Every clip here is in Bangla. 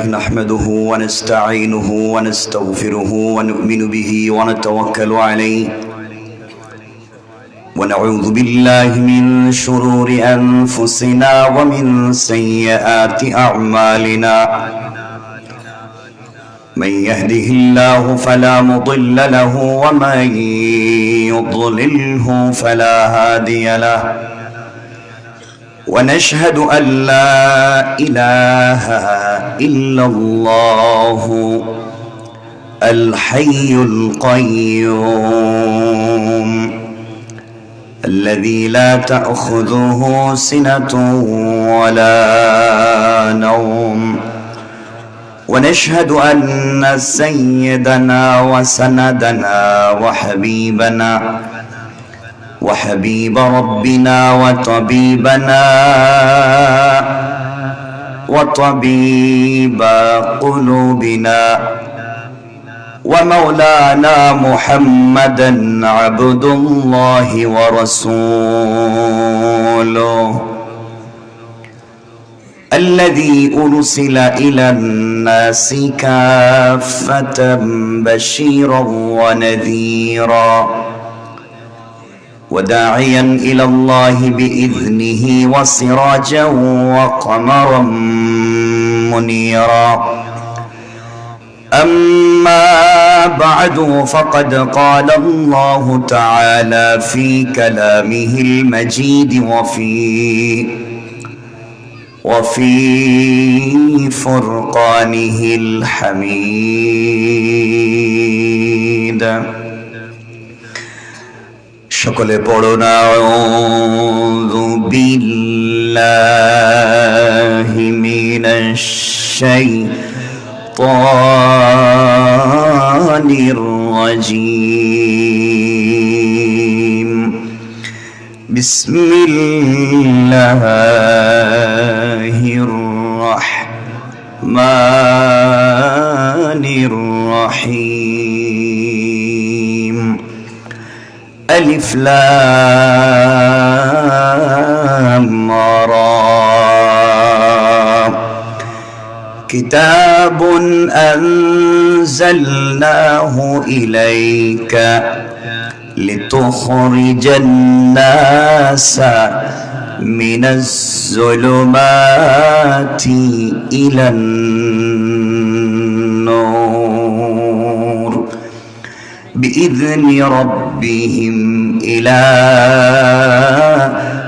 نحمده ونستعينه ونستغفره ونؤمن به ونتوكل عليه ونعوذ بالله من شرور أنفسنا ومن سيئات أعمالنا من يهده الله فلا مضل له ومن يضلله فلا هادي له ونشهد أن لا إله إلا الله الحي القيوم الذي لا تأخذه سنة ولا نوم ونشهد أن سيدنا وسندنا وحبيب ربنا وطبيب قلوبنا ومولانا محمدا عبد الله ورسوله الذي أرسل إلى الناس كافة بشيرا ونذيرا وداعيا إلى الله بإذنه وسراجا وقمرا منيرا أما بعد فقد قال الله تعالى في كلامه المجيد وفي فرقانه الحميد সকলে পড়ো না আউযু বিল্লাহি মিনাশ শাইতানির রাজীম বিসমিল্লাহির রাহমানির রাহিম ألف لام را كتاب أنزلناه إليك لتخرج الناس من الظلمات إلى النور بإذن ربهم إلى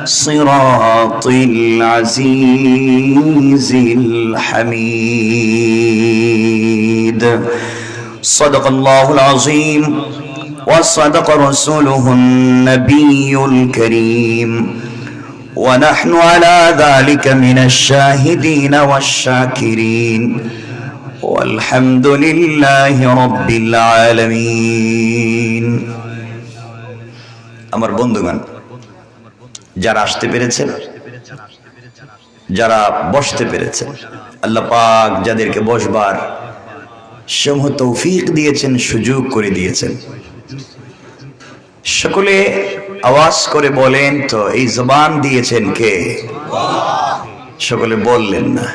صراط العزيز الحميد صدق الله العظيم وصدق رسوله النبي الكريم ونحن على ذلك من الشاهدين والشاكرين والحمد لله رب العالمين আমার বন্ধুগণ যারা আসতে পেরেছেন যারা বসতে পেরেছেন আল্লাহ পাক যাদেরকে বসবার সমূহ তৌফিক দিয়েছেন সুযোগ করে দিয়েছেন সকলে আওয়াজ করে বলেন তো এই জবান দিয়েছেন কে সকলে বললেন না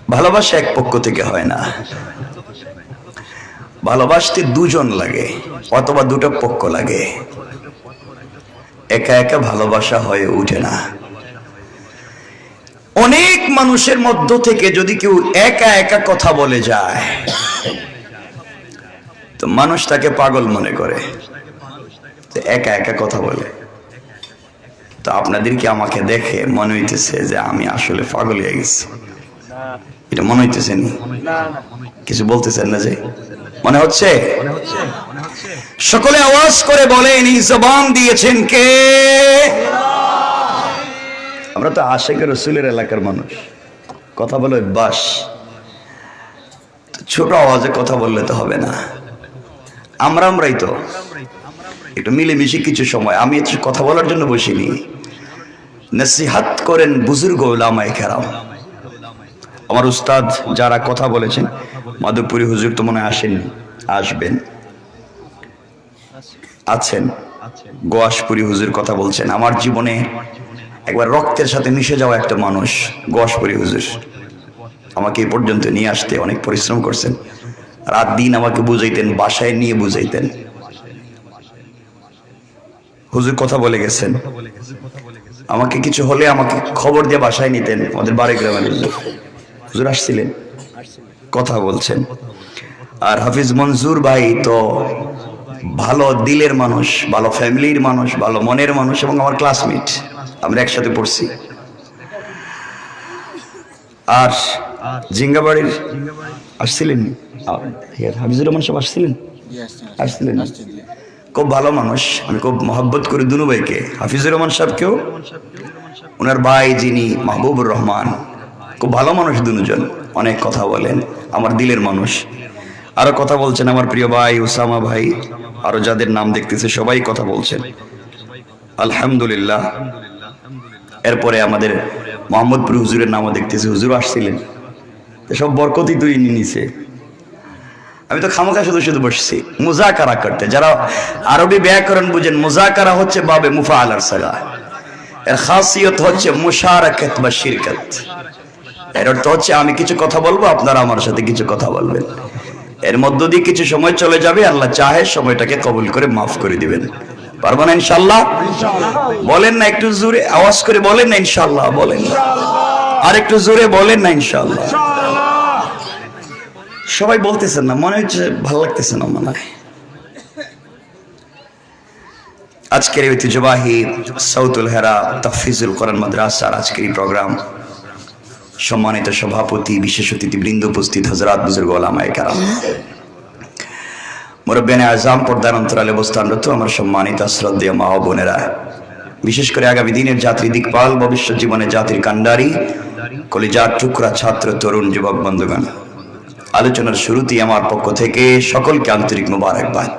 ভালোবাসা এক পক্ষ থেকে হয় না ভালোবাসতে দুজন লাগে অথবা দুটো পক্ষ লাগে একা একা ভালোবাসা হয়ে ওঠে না অনেক মানুষের মধ্য থেকে যদি কেউ একা একা কথা বলে যায় তো মানুষ তাকে পাগল মনে করে একা একা কথা বলে তো আপনাদের কি আমাকে দেখে মনে হইতেছে যে আমি আসলে পাগল হয়ে গেছি এটা মনে হইতেছে নি কিছু বলতেছেন না যে মনে হচ্ছে সকলে আওয়াজ করে বলেন এই জবান দিয়েছেন কে আমরা তো আশিকের রাসূলের এলাকার মানুষ কথা বলে অভ্যাস ছোট আওয়াজে কথা বললে তো হবে না আমরাই তো একটু মিলেমিশে কিছু সময় আমি একটু কথা বলার জন্য বসিনি নসিহত করেন বুজুর্গ উলামায়ে কেরাম আমার উস্তাদ যারা কথা বলেছেন মাধবপুরী হুজুর তো মনে আসেননি আসবেন আছেন গোয়াসপুরী হুজুর কথা বলছেন আমার জীবনে একবার রক্তের সাথে মিশে যাওয়া একটা মানুষ, গোয়াসপুরি হুজুর, আমাকে এই পর্যন্ত নিয়ে আসতে অনেক পরিশ্রম করছেন, রাত দিন আমাকে বুঝাইতেন, বাসায় নিয়ে বুঝাইতেন। হুজুর কথা বলে গেছেন, আমাকে কিছু হলে আমাকে খবর দিয়ে বাসায় নিতেন। আমাদের বাড়ি গ্রামের হুজুর আসছিলেন, কথা বলছেন। আর হাফিজ মনজুর ভাই তো ভালো দিলের মানুষ, ভালো ফ্যামিলির মানুষ, ভালো মনের মানুষ, এবং আমার ক্লাসমেট, আমরা একসাথে পড়ছি। আর জিঙ্গাবাড়ির আসছিলেন হাফিজুর রহমান সাহেব, আসছিলেন খুব ভালো মানুষ। আমি খুব মহব্বত করি দুনু ভাইকে, হাফিজুর রহমান সাহেবকেও, ওনার ভাই যিনি মাহবুবুর রহমান, খুব ভালো মানুষ দুজন, অনেক কথা বলেন, আমার দিলের মানুষ। আরো কথা বলছেন আমার প্রিয় ভাই উসামা ভাই, আরো যাদের নাম দেখতেছে সবাই কথা বলছেন, আলহামদুলিল্লাহ। এরপরে আমাদের মোহাম্মদপুর হুজুরের নামও দেখতেছি, হুজুরও আসছিলেন। সব বরকতই তুই নিছে। আমি তো খামোখা শুধু শুধু বসছি মুজাকারা করতে। যারা আরবি ব্যাকরণ বুঝেন, মুজাকারা হচ্ছে বাবে মুফাআলার সাগা, এর খাসিয়ত হচ্ছে মুশারাকাত বা শিরকাত। এর অর্থ হচ্ছে আমি কিছু কথা বলবো, আপনারা আমার সাথে কিছু কথা বলবেন, এর মধ্য দিয়ে কিছু সময় চলে যাবে, আল্লাহ চাহে সময়টাকে কবুল করে মাফ করে দিবেন। পারবো না ইনশাআল্লাহ? বলেন না একটু জোরে আওয়াজ করে বলেন না ইনশাআল্লাহ? বলেন আর একটু জোরে বলেন না ইনশাআল্লাহ? সবাই বলতেছেন না, মনে হচ্ছে ভালো লাগতেছে না মনে হয়। আজকের এই ঐতিহ্যবাহী সাউতুল হেরা তাহফিজুল কোরআন মাদ্রাসার আজকের এই প্রোগ্রাম, সম্মানিত সভাপতি, বিশেষ অতিথি বৃন্দ উপস্থিত, হযরত বুজুর্গ ওলামায়ে কেরাম, মুরব্বিয়ানে আযম, পর্দার অন্তরালে অবস্থানরত আমার সম্মানিত শ্রদ্ধেয় মা ও বোনেরা, বিশেষ করে আগামী দিনের জাতির দিকপাল, ভবিষ্যৎ জীবনে জাতির কান্ডারি, কলিজার টুকরা ছাত্র তরুণ যুবক বন্ধুগণ, আলোচনার শুরুতেই আমার পক্ষ থেকে সকলকে আন্তরিক মোবারকবাদ,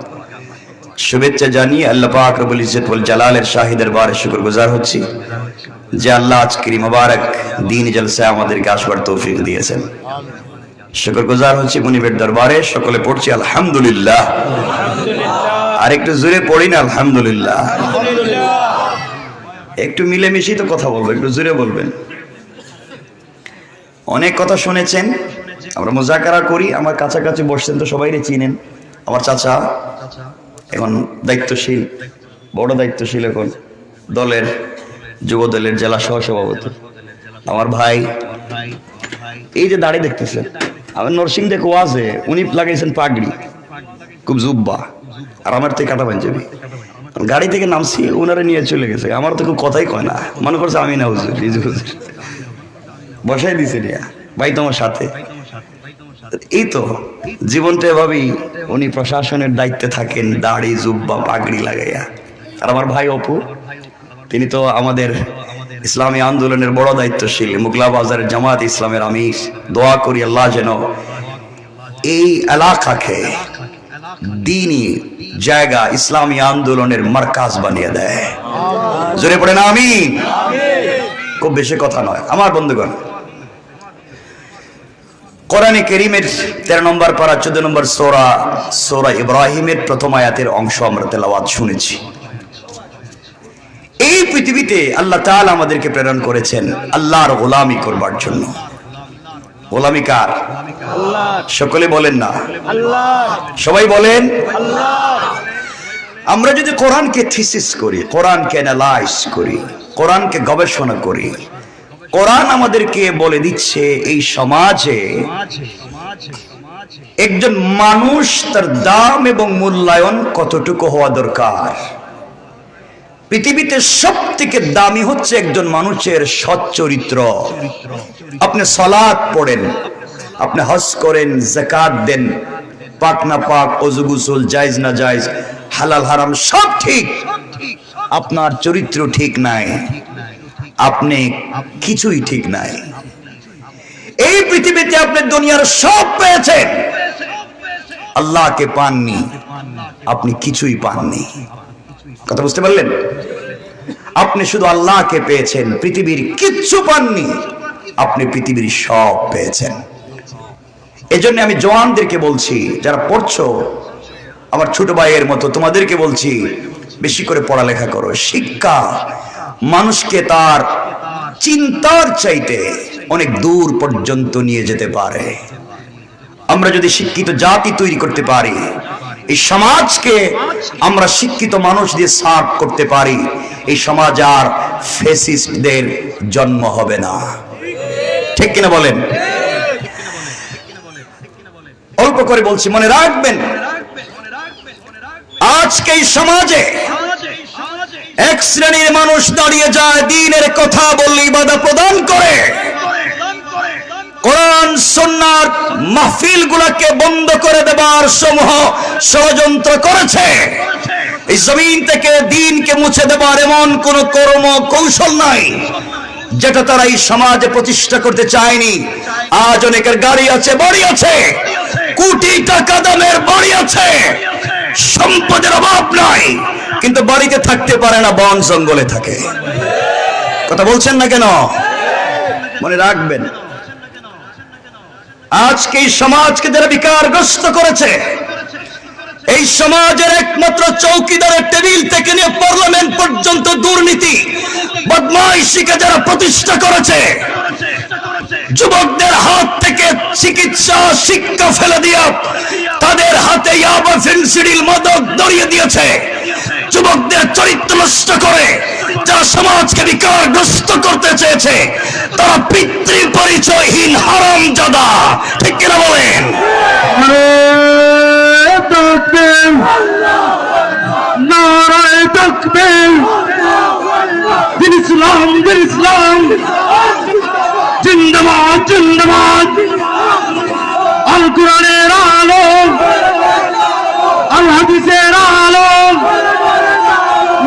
শুভেচ্ছা জানিয়ে আল্লাহ পাক রব্বুল ইজ্জত ওয়াল জালালের শাহী দরবারে শুকরগুজার হচ্ছি যে আল্লাহ আজকের এই মোবারক দিন জলসায় আমাদেরকে আসবার তৌফিক দিয়েছেন। শুকরগুজার হচ্ছি মুনিবের দরবারে, সকলে পড়ছি আলহামদুলিল্লাহ। আর একটু জোরে পড়ি না আলহামদুলিল্লাহ? একটু মিলেমিশেই তো কথা বলবো, একটু জোরে বলবেন। অনেক কথা শুনেছেন, আমরা মুজাকারা করি, আমার কাছাকাছি বসছেন তো সবাইরে চিনেন। আমার চাচা এখন দায়িত্বশীল, বড় দায়িত্বশীল এখন দলের, যুব দলের জেলা সহসভাপতি। আমার ভাই, এই যে দাড়ি দেখতেছেন, আমার নরসিংহ দেখো ওয়াজে উনি লাগাইছেন পাগড়ি, খুব জুব্বা, আর আমার থেকে কাটা পাঞ্জাবি। গাড়ি থেকে নামছি, ওনারা নিয়ে চলে গেছে, আমার তো খুব কথাই কয় না, মনে করছে আমি না হুজুর, হুজুর বসাই দিছে নিয়া, ভাই তোমার সাথে। এই তো জীবনটা এভাবেই, উনি প্রশাসনের দায়িত্বে থাকেন, দাড়ি জুব্বা পাগড়ি লাগাইয়া। আর আমার ভাই অপু, তিনি তো আমাদের ইসলামী আন্দোলনের বড় দায়িত্বশীল, মুগলা বাজারের জামাত ইসলামের আমির। দোয়া করি আল্লাহ যেন এই এলাকাকে দ্বীনি জায়গা, ইসলামী আন্দোলনের মারকাজ বানিয়ে দেয়। জোরে পড়ে না আমিন? খুব বেশি কথা নয় আমার বন্ধুগণ, কোরআনে কারীমের 13 নম্বর পারা 14 নম্বর সূরা ইব্রাহিমের প্রথম আয়াতের অংশ আমরা তেলাওয়াত শুনেছি। এই পৃথিবীতে আল্লাহ তাআলা আমাদেরকে প্রেরণ করেছেন আল্লাহর গোলামি করবার জন্য। গোলামি কার? আল্লাহ। সকলে বলেন না আল্লাহ, সবাই বলেন আল্লাহ। আমরা যদি কোরআনকে থিসিস করি, কোরআনকে অ্যানালাইজ করি, কোরআনকে গবেষণা করি, কোরআন আমাদেরকে বলে দিচ্ছে এই সমাজে একজন মানুষ তার দাম এবং মূল্যায়ন কতটুকু হওয়া দরকার। পৃথিবীতে সব থেকে দামি হচ্ছে একজন মানুষের সৎ চরিত্র। আপনি সালাত পড়েন, আপনি হজ করেন, যাকাত দেন, পাক না পাক, ওযু গোসল জায়েজ না জায়েজ, হালাল হারাম সব ঠিক, আপনার চরিত্র ঠিক নাই, আপনি কিছুই ঠিক নাই। এই পৃথিবীতে আপনি দুনিয়ার সব পেয়েছেন, আল্লাহকে পাননি, আপনি কিছুই পাননি। কথা বুঝতে পারলেন? আপনি শুধু আল্লাহকে পেয়েছেন, পৃথিবীর কিচ্ছু পাননি, আপনি পৃথিবীর সব পেয়েছেন। এজন্য আমি জওয়ানদেরকে বলছি, যারা পড়ছো, আমার ছোট ভাইয়ের মতো তোমাদেরকে বলছি, বেশি করে পড়ালেখা করো। শিক্ষা মানুষকে তার চিন্তার চাইতে অনেক দূর পর্যন্ত নিয়ে যেতে পারে। আমরা যদি শিক্ষিত জাতি তৈরি করতে পারি, এই সমাজকে আমরা শিক্ষিত মানুষ দিয়ে সার্ভ করতে পারি, এই সমাজ আর ফ্যাসিস্টদের জন্ম হবে না। ঠিক কিনা বলেন? অল্প করে বলছি, মনে রাখবেন, আজকে এই সমাজে এক শ্রেণীর মানুষ দাঁড়িয়ে যায়, দ্বীনের কথা বললেই বাধা প্রদান করে, কোরআন সুন্নাহর মাহফিল গুলাকে বন্ধ করে দেবার সমূহ ষড়যন্ত্র করেছে। এই জমিন থেকে দ্বীনকে মুছে দেবার এমন কোন কর্ম কৌশল নাই যেটা তারা এই সমাজে প্রতিষ্ঠা করতে চায়নি। আজ অনেকের গাড়ি আছে, বাড়ি আছে, কোটি টাকা দামের বাড়ি আছে, সম্পদের অভাব নাই, কিন্তু বাড়িতে থাকতে পারে না, বন জঙ্গলে থাকে। কথা বলছেন না কেন? মনে রাখবেন, আজকে এই সমাজকে যারা বিকারগ্রস্ত করেছে, এই সমাজের একমাত্র চৌকিদারের টেবিল থেকে নিয়ে পার্লামেন্ট পর্যন্ত দুর্নীতি বদমাইশিকে যারা প্রতিষ্ঠা করেছে, যুবকদের হাত থেকে চিকিৎসা শিক্ষা ফেলে দিয়া তাদের হাতে ইয়াবা ফেন্সিডিল মাদক ধরিয়ে দিয়েছে, যুবকদের চরিত্র নষ্ট করে যারা সমাজকে বিকারগ্রস্ত করতে চেয়েছে, তারা পিতৃ পরিচয়হীন হারামজাদা। ঠিক কিনা বলেন? নারায়ে তাকবীর, দিন ইসলাম, দিন ইসলাম, জিন্দাবাদ, জিন্দাবাদ, আল কোরআনের আলো, আল হাদিসের আলো,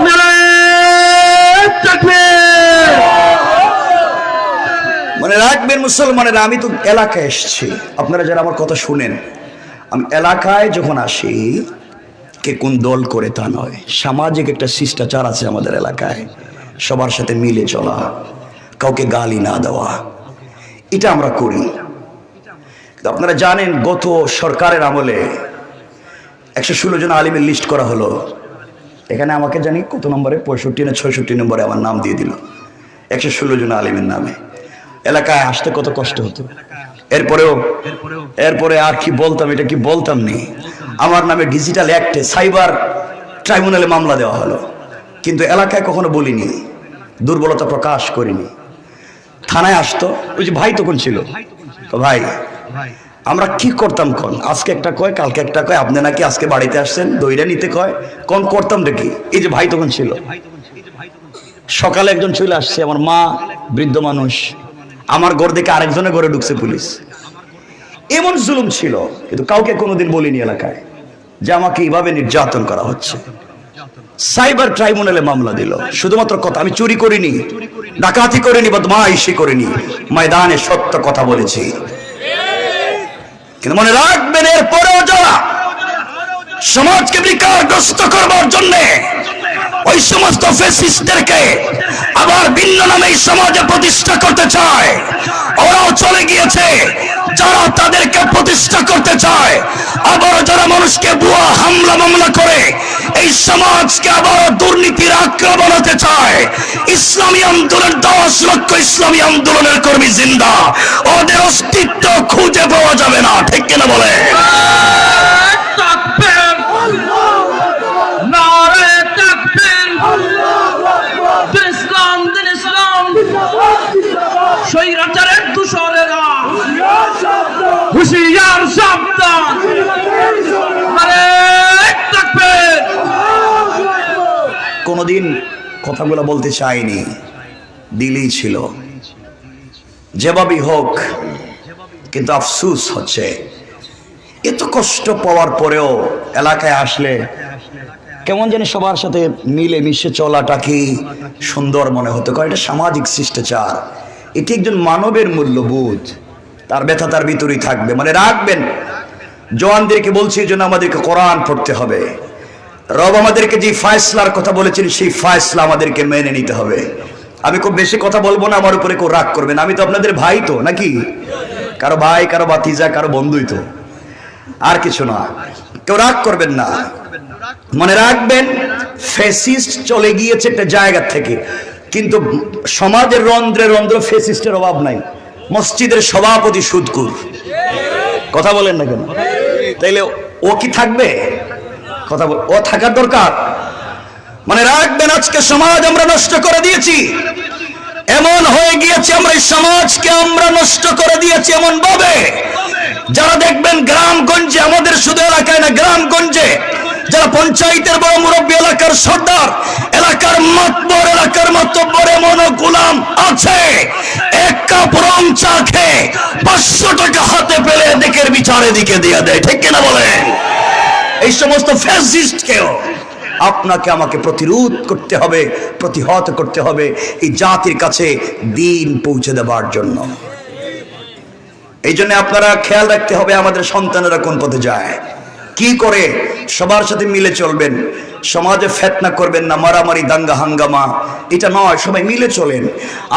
নারায়ে তাকবীর। মনে রাখবেন মুসলমানেরা, আমি তো এলাকায় এসেছি, আপনারা যারা আমার কথা শুনেন, আমি এলাকায় যখন আসি, কে কোন দল করে তা নয়, সামাজিক একটা শিষ্টাচার আছে আমাদের এলাকায়, সবার সাথে মিলে চলা, কাউকে গালি না দেওয়া, এটা আমরা করি। আপনারা জানেন, গত সরকারের আমলে 116 জন আলিমের লিস্ট করা হলো। এখানে আমাকে জানি কত নম্বরে, 65 না 66 নম্বরে আমার নাম দিয়ে দিল, 116 জন আলিমের নামে। এলাকায় আসতে কত কষ্ট হতো। এরপরে আর কি বলতাম, এটা কি বলতাম নি, আমার নামে ডিজিটাল অ্যাক্টে সাইবার ট্রাইব্যুনালে মামলা দেওয়া হলো, কিন্তু এলাকায় কখনো বলিনি, দুর্বলতা প্রকাশ করিনি। থানায় আসতো, ওই যে ভাই তখন ছিল, তো ভাই আমরা কি করতাম কোন, আজকে একটা কয়, কালকে একটা কয়, আপনি নাকি আজকে বাড়িতে আসছেন, দইটা নিতে কয়, কোন করতাম দেখি। এই যে ভাই তখন ছিল, সকালে একজন চলে আসছে, আমার মা বৃদ্ধ মানুষ, আমার ঘর দেখে আরেকজনের ঘরে ঢুকছে পুলিশ। এমন জুলুম ছিল, কিন্তু কাউকে কোনোদিন বলিনি এলাকায় যে আমাকে এইভাবে নির্যাতন করা হচ্ছে। সাইবার ট্রাইব্যুনালে মামলা দিল, শুধুমাত্র কথা, আমি চুরি করিনি, ডাকাতি করিনি, বদমাইশি করিনি, ময়দানে সত্য কথা বলেছি। কিন্তু মনে রাখবেন, এরপরেও যারা সমাজকে বিকারগ্রস্ত করবার জন্য ওই সমস্ত ফ্যাসিস্টদেরকে আবার ভিন্ন নামে এই সমাজে প্রতিষ্ঠা করতে চায়, ওরাও চলে গিয়েছে। যারা তাদেরকে প্রতিষ্ঠা করতে চায়, আবার যারা মানুষকে ভুয়া হামলা মামলা করে এই সমাজকে আবার দুর্নীতির আক্রা বানাতে চায়, ইসলামী আন্দোলন 10 লক্ষ ইসলামী আন্দোলনের কর্মী জিন্দা, ওদের অস্তিত্ব খুঁজে পাওয়া যাবে না। ঠিক কিনা বলে? স্বৈরাচারের দূষণেরা হুঁশিয়ার সাবধান, কোনদিন কথাগুলো বলতে চাইনি, দিলেই ছিল, যেভাবেই হোক। কিন্তু আফসোস হচ্ছে, এত কষ্ট পাওয়ার পরেও এলাকায় আসলে কেমন জানি সবার সাথে মিলে মিশে চলাটা কি সুন্দর মনে হতো, কারণ এটা সামাজিক শিষ্টাচার, এটি একজন মানবের মূল্যবোধ, তার ব্যথা তার ভিতরেই থাকবে। মানে রাখবেন, জওয়ানদেরকে বলছি এই জন্য আমাদেরকে কোরআন পড়তে হবে। রব আমাদেরকে যে ফায়সলার কথা বলেছেন, সেই ফায়সলা আমাদেরকে মেনে নিতে হবে। আমি খুব বেশি কথা বলবো না, আমার উপরে কেউ রাগ করবেন, আমি তো আপনাদের ভাই তো নাকি, কারো ভাই, কারো ভাতিজা, কারো বন্ধুই তো, আর কিছু না, কেউ রাগ করবেন না। মনে রাখবেন, ফ্যাসিস্ট চলে গিয়েছে একটা জায়গা থেকে, কিন্তু সমাজের রন্ধ্রে রন্ধ্র ফেসিস্টের অভাব নাই। মসজিদের সভাপতি সুদকুর, কথা বলেন না কেন? তাইলে ও কি থাকবে? কথা বল, ও থাকার দরকার। মানে রাখবেন, আজকে সমাজ আমরা নষ্ট করে দিয়েছি, এমন হয়ে গিয়েছে আমরা এই সমাজকে আমরা নষ্ট করে দিয়েছি এমন ভাবে, যারা দেখবেন গ্রামগঞ্জে, আমাদের শুধু এলাকায় না, গ্রামগঞ্জে যারা পঞ্চায়েতের বড় মুরব্বী, এলাকার সর্দার, এলাকার মাতবর, এলাকার মাতব্বর এমন গোলাম আছে, এক কাপ রং চা খেয়ে 500 টাকা হাতে পেলে দিকের বিচারে দিকে দিয়ে দেয়, ঠিক কিনা বলেন? এই সমস্ত ফ্যাসিস্টকেও আপনাকে আমাকে প্রতিরোধ করতে হবে, প্রতিহত করতে হবে, এই জাতির কাছে দিন পৌঁছে দেবার জন্য। এই জন্য আপনারা খেয়াল রাখতে হবে আমাদের সন্তানেরা কোন পথে যায়, কি করে। সবার সাথে মিলে চলবেন, সমাজে ফেতনা করবেন না, মারামারি দাঙ্গা হাঙ্গামা এটা নয়, সবাই মিলে চলেন।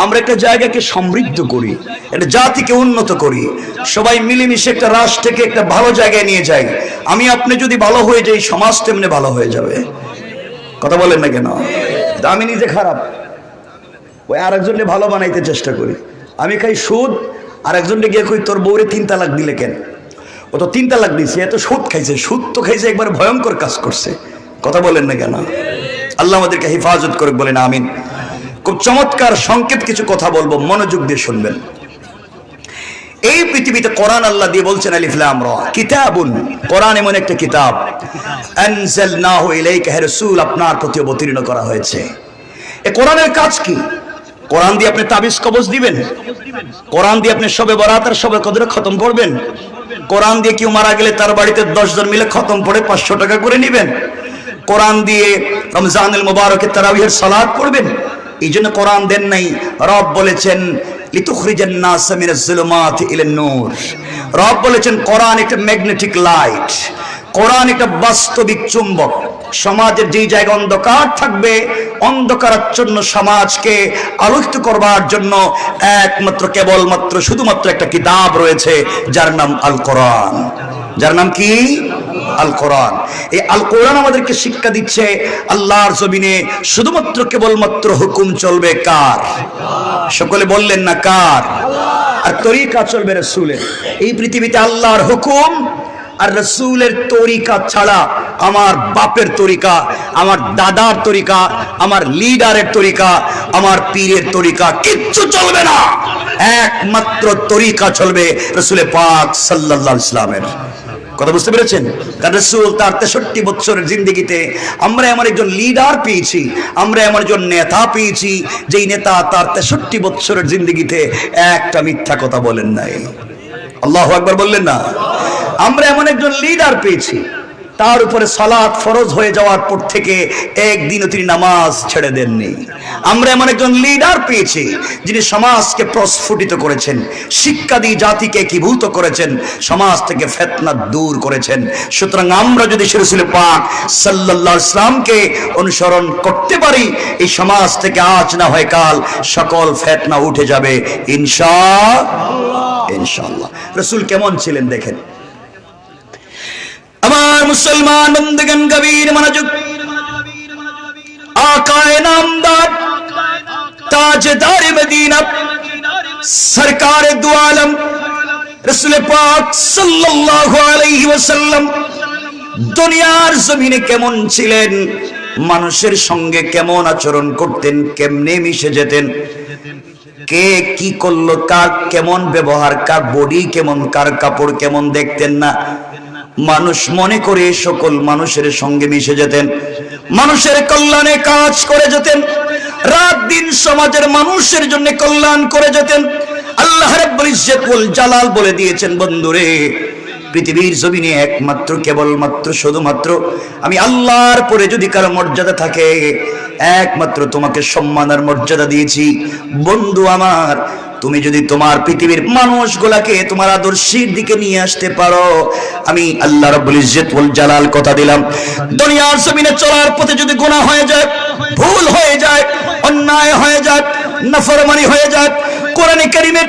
আমরা একটা জায়গাকে সমৃদ্ধ করি, একটা জাতিকে উন্নত করি, সবাই মিলেমিশে একটা রাষ্ট্রকে একটা ভালো জায়গায় নিয়ে যাই। আমি আপনি যদি ভালো হয়ে যাই, সমাজ তেমনি ভালো হয়ে যাবে, কথা বলেন না কেন? আমি নিজে খারাপ, ওই আরেকজনকে ভালো বানাইতে চেষ্টা করি। আমি খাই সুদ, আরেকজনকে গিয়ে কই তোর বউরে 3 তালাক দিলে কেন? ও তো 3 তালাক দিছে, এত সুদ খাইছে, সুদ তো খাইছে, একবার ভয়ঙ্কর কাজ করছে, কথা বলেন না কেন? আল্লাহ আমাদেরকে হেফাজত করে, বলেন আমিন। খুব চমৎকার সংক্ষেপ কিছু কথা বলবো, মনোযোগ দিয়ে শুনবেন। এই পৃথিবীতে কোরআন আল্লাহ দিয়ে বলছেন আলিফ লাম রা কিতাবুন, কোরআন এমন একটা কিতাব, আনজালনাহু ইলাইকা, হে রাসূল আপনার প্রতি অবতীর্ণ করা হয়েছে। এই কোরআনের কাজ কি? কোরআন দিয়ে আপনি তাবিজ কবজ দিবেন? কোরআন দিয়ে আপনি শবে বরাত আর শবে কদরে খতম পড়বেন? কোরআন দিয়ে কেউ মারা গেলে তার বাড়িতে 10 জন মিলে খতম পড়ে 500 টাকা করে নেবেন? কোরআন দিয়ে রমজানুল মুবারকে তারাবিহের সালাত পড়বেন? এই জন্য কোরআন দেন নাই। রব বলেছেন লিতুখরিজান নাস মিনাজ যুলুমাতি ইলান নূর। রব বলেছেন কোরআন একটা ম্যাগনেটিক লাইট, কোরআন একটা বাস্তবিক চুম্বক। সমাজের যেই জায়গায় অন্ধকার থাকবে, অন্ধকারাচ্ছন্ন সমাজকে আলোকিত করবার জন্য একমাত্র কেবলমাত্র শুধুমাত্র একটা কিতাব রয়েছে, যার নাম আল কোরআন। যার নাম কি? আল কোরআন। এই আল কোরআন আমাদেরকে শিক্ষা দিচ্ছে আল্লাহর জমিনে শুধুমাত্র কেবলমাত্র হুকুম চলবে কার? সকলে বললেন না কার? আর তরিকা চলবে রাসূলের। এই পৃথিবীতে আল্লাহর হুকুম আর রাসূলের তরিকা ছাড়া, আমার বাপের তরিকা, আমার দাদার তরিকা, আমার লিডারের তরিকা, আমার পীরের তরিকা কিচ্ছু চলবে না। একমাত্র তরিকা চলবে রাসূল পাক সাল্লাল্লাহু আলাইহি ওয়াসাল্লামের। কথা বুঝতে পেরেছেন? তার রাসূল তার 63 বছরের জিন্দেগিতে আমরা এমন একজন লিডার পেয়েছি, আমরা এমন একজন নেতা পেয়েছি, যেই নেতা তার 63 বছরের জিন্দেগিতে একটা মিথ্যা কথা বলেন নাই। আল্লাহু আকবার বললেন না? আমরা এমন একজন লিডার পেয়েছি, তার উপরে সালাত ফরজ হয়ে যাওয়ার পর থেকে একদিনও তিনি নামাজ ছেড়ে দেননি। আমরা এমন একজন লিডার পেয়েছি যিনি সমাজকে প্রস্ফুটিত করেছেন, শিক্ষা দিয়ে জাতিকে একীভূত করেছেন, সমাজ থেকে ফিতনা দূর করেছেন। সুতরাং আমরা যদি রাসূল পাক সাল্লাল্লাহু আলাইহি ওয়াসাল্লামকে অনুসরণ করতে পারি, এই সমাজ থেকে আজ না হয় কাল সকল ফিতনা উঠে যাবে ইনশাআল্লাহ। ইনশাআল্লাহ। রাসূল কেমন ছিলেন দেখেন। আমার মুসলমান বন্ধুগণ, গভীর মনোযোগ। আকায়ে নামদার, তাজদার মদিনা, সরকারে দু আলম রাসূল পাক সাল্লাল্লাহু আলাইহি ওয়াসাল্লাম দুনিয়ার জমিনে কেমন ছিলেন, মানুষের সঙ্গে কেমন আচরণ করতেন, কেমনে মিশে যেতেন, কে কি করলো, কার কেমন ব্যবহার, কার বডি কেমন, কার কাপড় কেমন দেখতেন না। মানুষ মনে করে সকল মানুষের সঙ্গে মিশে যেতেন, মানুষের কল্যাণে কাজ করে যেতেন, রাত দিন সমাজের মানুষের জন্য কল্যাণ করে যেতেন। আল্লাহ রাব্বুল ইজ্জত ওয়াল জালাল বলে দিয়েছেন, বন্ধুরে পৃথিবীর জমিনে একমাত্র কেবলমাত্র শুধুমাত্র আমি আল্লাহর পরে যদি কারো মর্যাদা থাকে, একমাত্র তোমাকে সম্মান আর মর্যাদা দিয়েছি। বন্ধু আমার, তুমি যদি তোমার পৃথিবীর মানুষগুলাকে তোমার আদর্শের দিকে নিয়ে আসতে পারো, আমি আল্লাহ রাব্বুল ইজ্জত ওয়াল জালাল কথা দিলাম, দুনিয়ার জমিনে চলার পথে যদি গুনাহ হয়ে যায়, ভুল হয়ে যায়, অন্যায় হয়ে যায়, নাফরমানি হয়ে যায়, কোরআনে কারীমের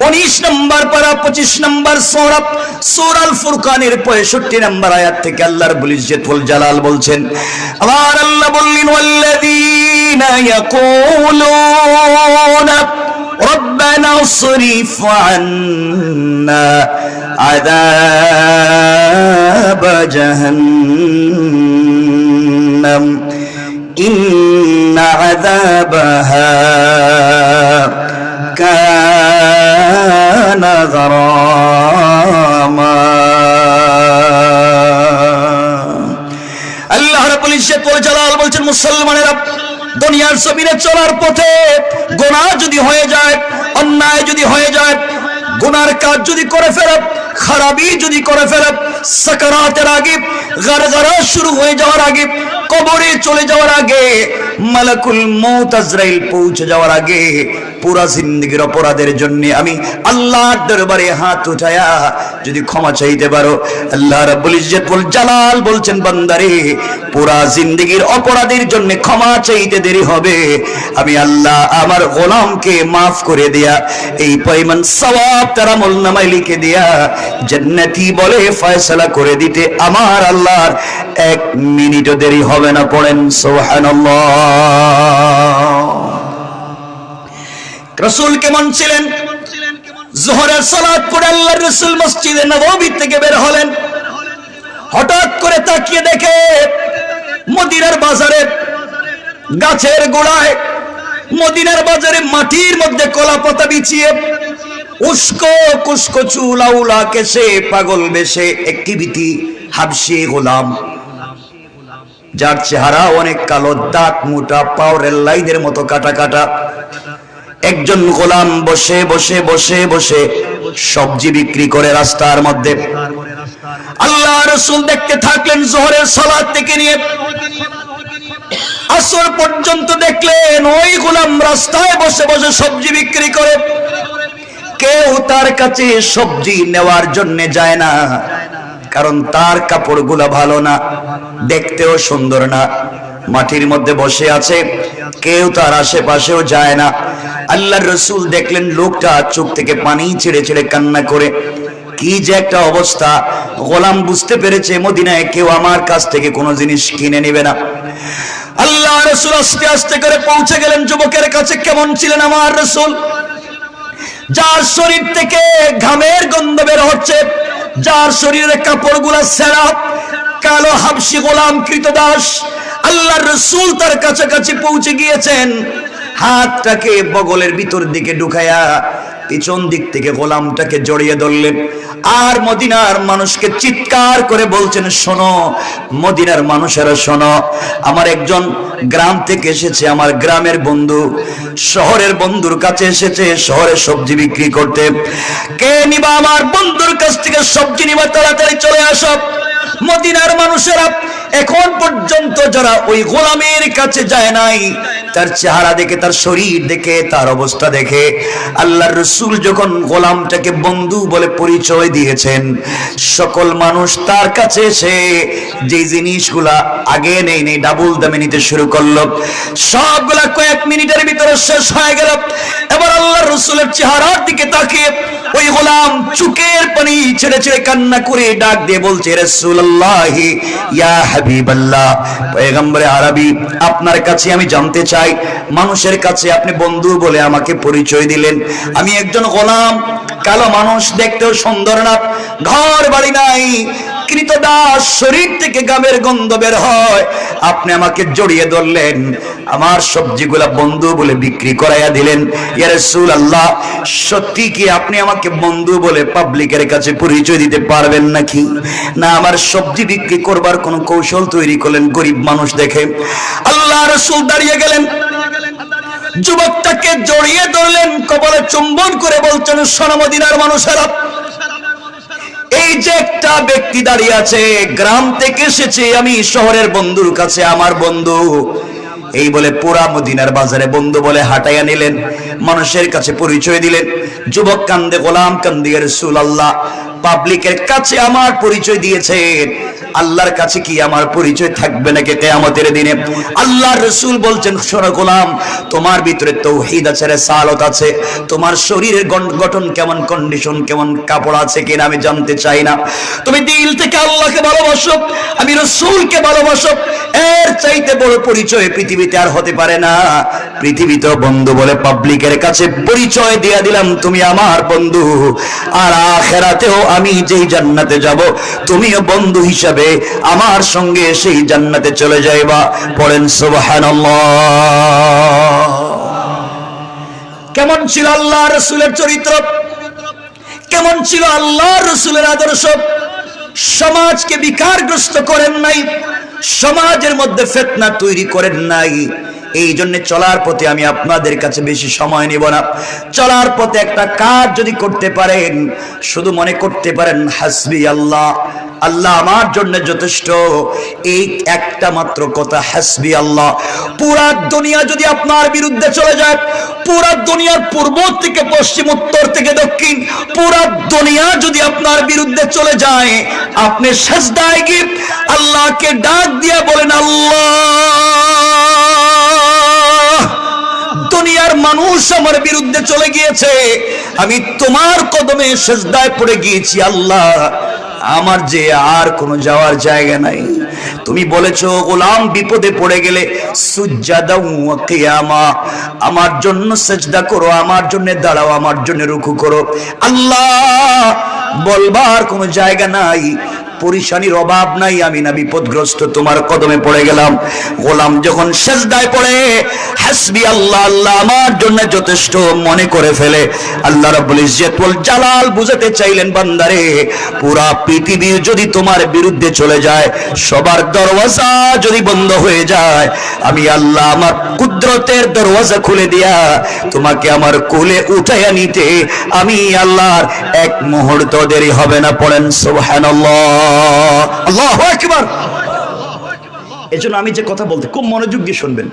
19 নম্বর পারা 25 নম্বর সূরা সূরাল ফুরকানের 65 নম্বর আয়াত থেকে আল্লাহ রাব্বুল ইজ্জত ওয়াল জালাল বলছেন, আবার আল্লাহ বললেন, ওয়াল্লাযীনা ইয়াকুলুনা রব্বানা সরিফ আন্না আযাব জাহান্নাম ইন্না আযাবাহা কানা গারামা। আল্লাহ রাব্বুল ইজ্জত ওয়াল জালাল বলছেন, মুসলমানেরা দুনিয়ার জমিনে চলার পথে গুনাহ যদি হয়ে যায়, অন্যায় যদি হয়ে যায়, গুনার কাজ যদি করে ফেলে, খারাপি যদি করে ফেলে, সাকারাতের আগে, গারগারা শুরু হয়ে যাওয়ার আগে, কবরে চলে যাওয়ার আগে, মালাকুল মউত আজরাইল পৌঁছে যাওয়ার আগে পুরা জিন্দেগীর অপরাধের জন্য আমি আল্লাহর দরবারে হাত উঠায়া যদি ক্ষমা চাইতে পারো, আল্লাহ রাব্বুল ইজ্জত ওয়াল জালাল বলছেন, বান্দারে পুরা জিন্দেগীর অপরাধের জন্য ক্ষমা চাইতে দেরি হবে, আমি আল্লাহ আমার গোলামকে মাফ করে দেয়া এই পরিমাণ সওয়াব তার আমলনামায় লিখে দেয়া জান্নাতি বলে ফয়সালা করে দিতে আমার আল্লাহর 1 মিনিটও দেরি হবে না। পড়েন সুবহানাল্লাহ। রাসূল কেমন ছিলেন? যোহরের সালাত পড়ে আল্লাহর রাসূল মসজিদে নববী থেকে বের হলেন, হঠাৎ করে তাকিয়ে দেখে মদিনার বাজারে গাছের গোড়ায়, মদিনার বাজারে মাটির মধ্যে কলা পাতা বিছিয়ে উস্কো কুস্কো চুল আউলা কেসে পাগল বেশে একটি বিটি হাবশী গোলাম, যার চেহারা অনেক কালো, দাঁত মোটা, পাওরের লাইনের মতো কাটা কাটা। একজন গোলাম বসে বসে বসে বসে সবজি বিক্রি করে রাস্তার মধ্যে। আল্লাহ রাসূল দেখতে থাকলেন, যোহরের সালাত থেকে নিয়ে আসর পর্যন্ত দেখলেন ওই গোলাম রাস্তায় বসে বসে সবজি বিক্রি করে। কেউ তার কাছে সবজি নেওয়ার জন্য যায় না, কারণ তার কাপড়গুলো ভালো না, দেখতেও সুন্দর না, মাটির মধ্যে বসে আছে, কেউ তার আশেপাশেও যায় না। আল্লাহর রাসূল দেখলেন লোকটা চোখ থেকে পানি ছেড়ে ছেড়ে কান্না করে, কি যে একটা অবস্থা। গোলাম বুঝতে পেরেছে মদিনায় কেউ আমার কাছ থেকে কোনো জিনিস কিনে নেবে না। আল্লাহ রাসূল আস্তে আস্তে করে পৌঁছে গেলেন যুবকের কাছে। কেমন ছিলেন আমার রাসূল? যার শরীর থেকে ঘামের গন্ধ বের হচ্ছে, যার শরীরের কাপড়গুলো ছেঁড়া, কালো হাবশী গোলাম কৃতদাস। আল্লাহর রাসূল তার কাছাকাছি পৌঁছে গিয়েছেন, হাতটাকে বগলের ভিতর দিকে ঢুকায়া পিছন দিক থেকে গোলামটাকে জড়িয়ে ধরলেন, আর মদিনার মানুষকে চিৎকার করে বলছেন, শোনো মদিনার মানুষেরা শোনো, আমার একজন গ্রাম থেকে এসেছে, আমার গ্রামের বন্ধু শহরের বন্ধুর কাছে এসেছে শহরে সবজি বিক্রি করতে। কে নিবা আমার বন্ধুর কাছ থেকে সবজি নিবা? তাড়াতাড়ি চলে আসো। মদিনার মানুষেরা এখন পর্যন্ত যারা ওই গোলামের কাছে যায় নাই, তার চেহারা দেখে, তার শরীর দেখে, তার অবস্থা দেখে আল্লাহর রাসূল যখন গোলামটাকে বন্ধু বলে পরিচয় দিয়েছেন, সকল মানুষ তার কাছে এসে যে জিনিসগুলা আগে নেই ডাবল দামে নিতে শুরু করলো। সবগুলা কয়েক মিনিটের ভিতরে শেষ হয়ে গেল। এবার আল্লাহর রাসূলের চেহারার দিকে তাকিয়ে ওই গোলাম চোখের পানি ছেড়ে ছেড়ে কান্না করে ডাক দিয়ে বলছে, রাসূলুল্লাহ ইয়া হাবিবাল্লাহ, পয়গম্বরে আরবি, আপনার কাছে আমি জানতে চাই, মানুষের কাছে আপনি বন্ধু বলে আমাকে পরিচয় দিলেন, আমি একজন গোলাম, কালো মানুষ, দেখতেও সুন্দর না, ঘর বাড়ি নাই, কৃতদাস, শরীর থেকে গামের গন্ধ বের হয়, আপনি আমাকে জড়িয়ে ধরলেন, আমার সবজিগুলা বন্ধু বলে বিক্রি করাইয়া দিলেন। ইয়া রাসূলুল্লাহ, সত্যি কি আপনি আমাকে বন্ধু বলে পাবলিকের কাছে পরিচয় দিতে পারবেন নাকি? না আমার সবজি বিক্রি করবার কোন কৌশল তৈরি করলেন গরিব মানুষ দেখে? আল্লাহ রাসূল দাঁড়িয়ে গেলেন, যুবকটাকে জড়িয়ে ধরলেন, কপালে চুম্বন করে বলছেন, শোনো মদিনার মানুষেরা, এই যে একটা ব্যক্তি দাঁড়িয়ে আছে, গ্রাম থেকে এসেছে, আমি শহরের বন্ধুর কাছে, আমার বন্ধু, এই বলে পুরা মদিনার বাজারে বন্ধু বলে হাঁটাইয়া নিলেন, মানুষের কাছে পরিচয় দিলেন। যুবক কান্দে, গোলাম কান্দে, ইয়া রাসূলুল্লাহ, পাবলিকের কাছে আমার পরিচয় দিয়েছেন, আল্লাহর কাছে কি আমার পরিচয় থাকবে নাকি কিয়ামতের দিনে? আল্লাহর রাসূল বলছেন, শোনো গোলাম, তোমার ভিতরে তাওহীদ আছে, রিসালাত আছে, তোমার শরীরের গঠন কেমন, কন্ডিশন কেমন, কাপড় আছে কিনা আমি জানতে চাই না। তুমি দিল থেকে আল্লাহকে ভালোবাসো, আমি রাসূলকে ভালোবাসো, এর চাইতে বড় পরিচয় পৃথিবীতে আর হতে পারে না। পৃথিবীতেও বন্ধু বলে পাবলিকের কাছে পরিচয় দিয়ে দিলাম তুমি আমার বন্ধু, আর আখিরাতেও আমি যেই জান্নাতে যাব তুমিও বন্ধু হিসাবে আমার সঙ্গে সেই জান্নাতে চলে যাইবা। পড়েন সুবহানাল্লাহ। কেমন ছিল আল্লাহ রাসূলের চরিত্র, কেমন ছিল আল্লাহ রাসূলের আদর্শ? সমাজকে বিকারগ্রস্ত করেন নাই, সমাজের মধ্যে ফিতনা তৈরি করেন নাই। এই জন্য চলার পথে আমি আপনাদের কাছে বেশি সময় নিব না। চলার পথে একটা কাজ যদি করতে পারেন, শুধু মনে করতে পারেন হাসবি আল্লাহ, আল্লাহ আমার জন্য যথেষ্ট, এই একটা মাত্র কথা, হাসবি আল্লাহ। পুরা দুনিয়া যদি আপনার বিরুদ্ধে চলে যায়, পুরা দুনিয়ার পূর্ব থেকে পশ্চিম, উত্তর থেকে দক্ষিণ, পুরা দুনিয়া যদি আপনার বিরুদ্ধে চলে যায়, আপনি সিজদায় গিয়ে আল্লাহকে ডাক দিয়া বলেন, আল্লাহ, দুনিয়ার মানুষ আমার বিরুদ্ধে চলে গিয়েছে, আমি তোমার কদমে সিজদায় পড়ে গিয়েছি, আল্লাহ আমার যে আর কোনো যাওয়ার জায়গা নাই। তুমি বলেছো গোলাম বিপদে পড়ে গেলে সুজদা ওয়া কিয়ামা, আমার জন্য সিজদা করো, আমার জন্য দাঁড়াও, আমার জন্য রুকু করো। আল্লাহ বলবার কোনো জায়গা নাই, পরিশানির অভাব নাই, আমি না বিপদগ্রস্ত, তোমার কদমে পড়ে গেলাম। গোলাম যখন সিজদায় পড়ে হাসবি আল্লাহ, আল্লাহ আমার জন্য যথেষ্ট মনে করে ফেলে, আল্লাহ রাব্বুল ইজ্জত ওয়াল জালাল বুঝাতে চাইলেন, বান্দারে পুরা পৃথিবী যদি তোমার বিরুদ্ধে চলে যায়, সবার দরওয়াজা যদি বন্ধ হয়ে যায়, আমি আল্লাহ আমার কুদরতের দরওয়াজা খুলে দিয়া তোমাকে আমার কোলে উঠাইয়া নিতে আমি আল্লাহর এক মুহূর্ত দেরি হবে না। পড়েন সুবহানাল্লাহ, আল্লাহু আকবার। এজন্য আমি যে কথা বলতে খুব মনোযোগ দিয়ে শুনবেন।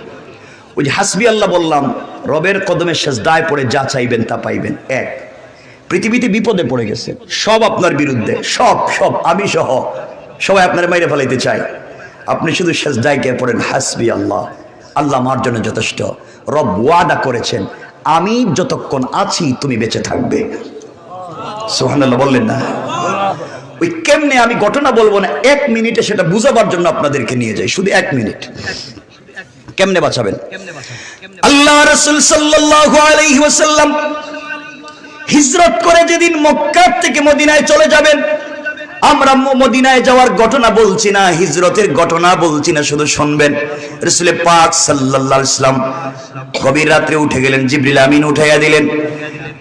ওই যে হাসবি আল্লাহ বললাম, রবের কদমে সিজদায় পড়ে যা চাইবেন তা পাইবেন। এক, পৃথিবীতে বিপদে পড়ে গেছে, সব আপনার বিরুদ্ধে, সব সব আমি সহ সবাই আপনার মাইরে ফেলাইতে চায়, আপনি শুধু সিজদায় গিয়ে পড়েন হাসবি আল্লাহ, আল্লাহ আমার জন্য যথেষ্ট। রব ওয়াদা করেছেন, আমি যতক্ষণ আছি তুমি বেঁচে থাকবে। সুবহানাল্লাহ বললেন না? ওই কেমনে, আমি ঘটনা বলবো না, 1 মিনিটে সেটা বুঝাবার জন্য আপনাদেরকে নিয়ে যাই, শুধু 1 মিনিট। কেমনে বাঁচাবেন? আল্লাহ রাসূল সাল্লাল্লাহু আলাইহি ওয়াসাল্লাম হিজরত করে যেদিন মক্কা থেকে মদিনায় চলে যাবেন, আমরা মদিনায় যাওয়ার ঘটনা বলছি না, হিজরতের ঘটনা বলছি না, শুধু শুনবেন। রাসূল পাক সাল্লাল্লাহু আলাইহি ওয়াসাল্লাম গভীর রাতে উঠে গেলেন, জিবরিল আমিন উঠাইয়া দিলেন।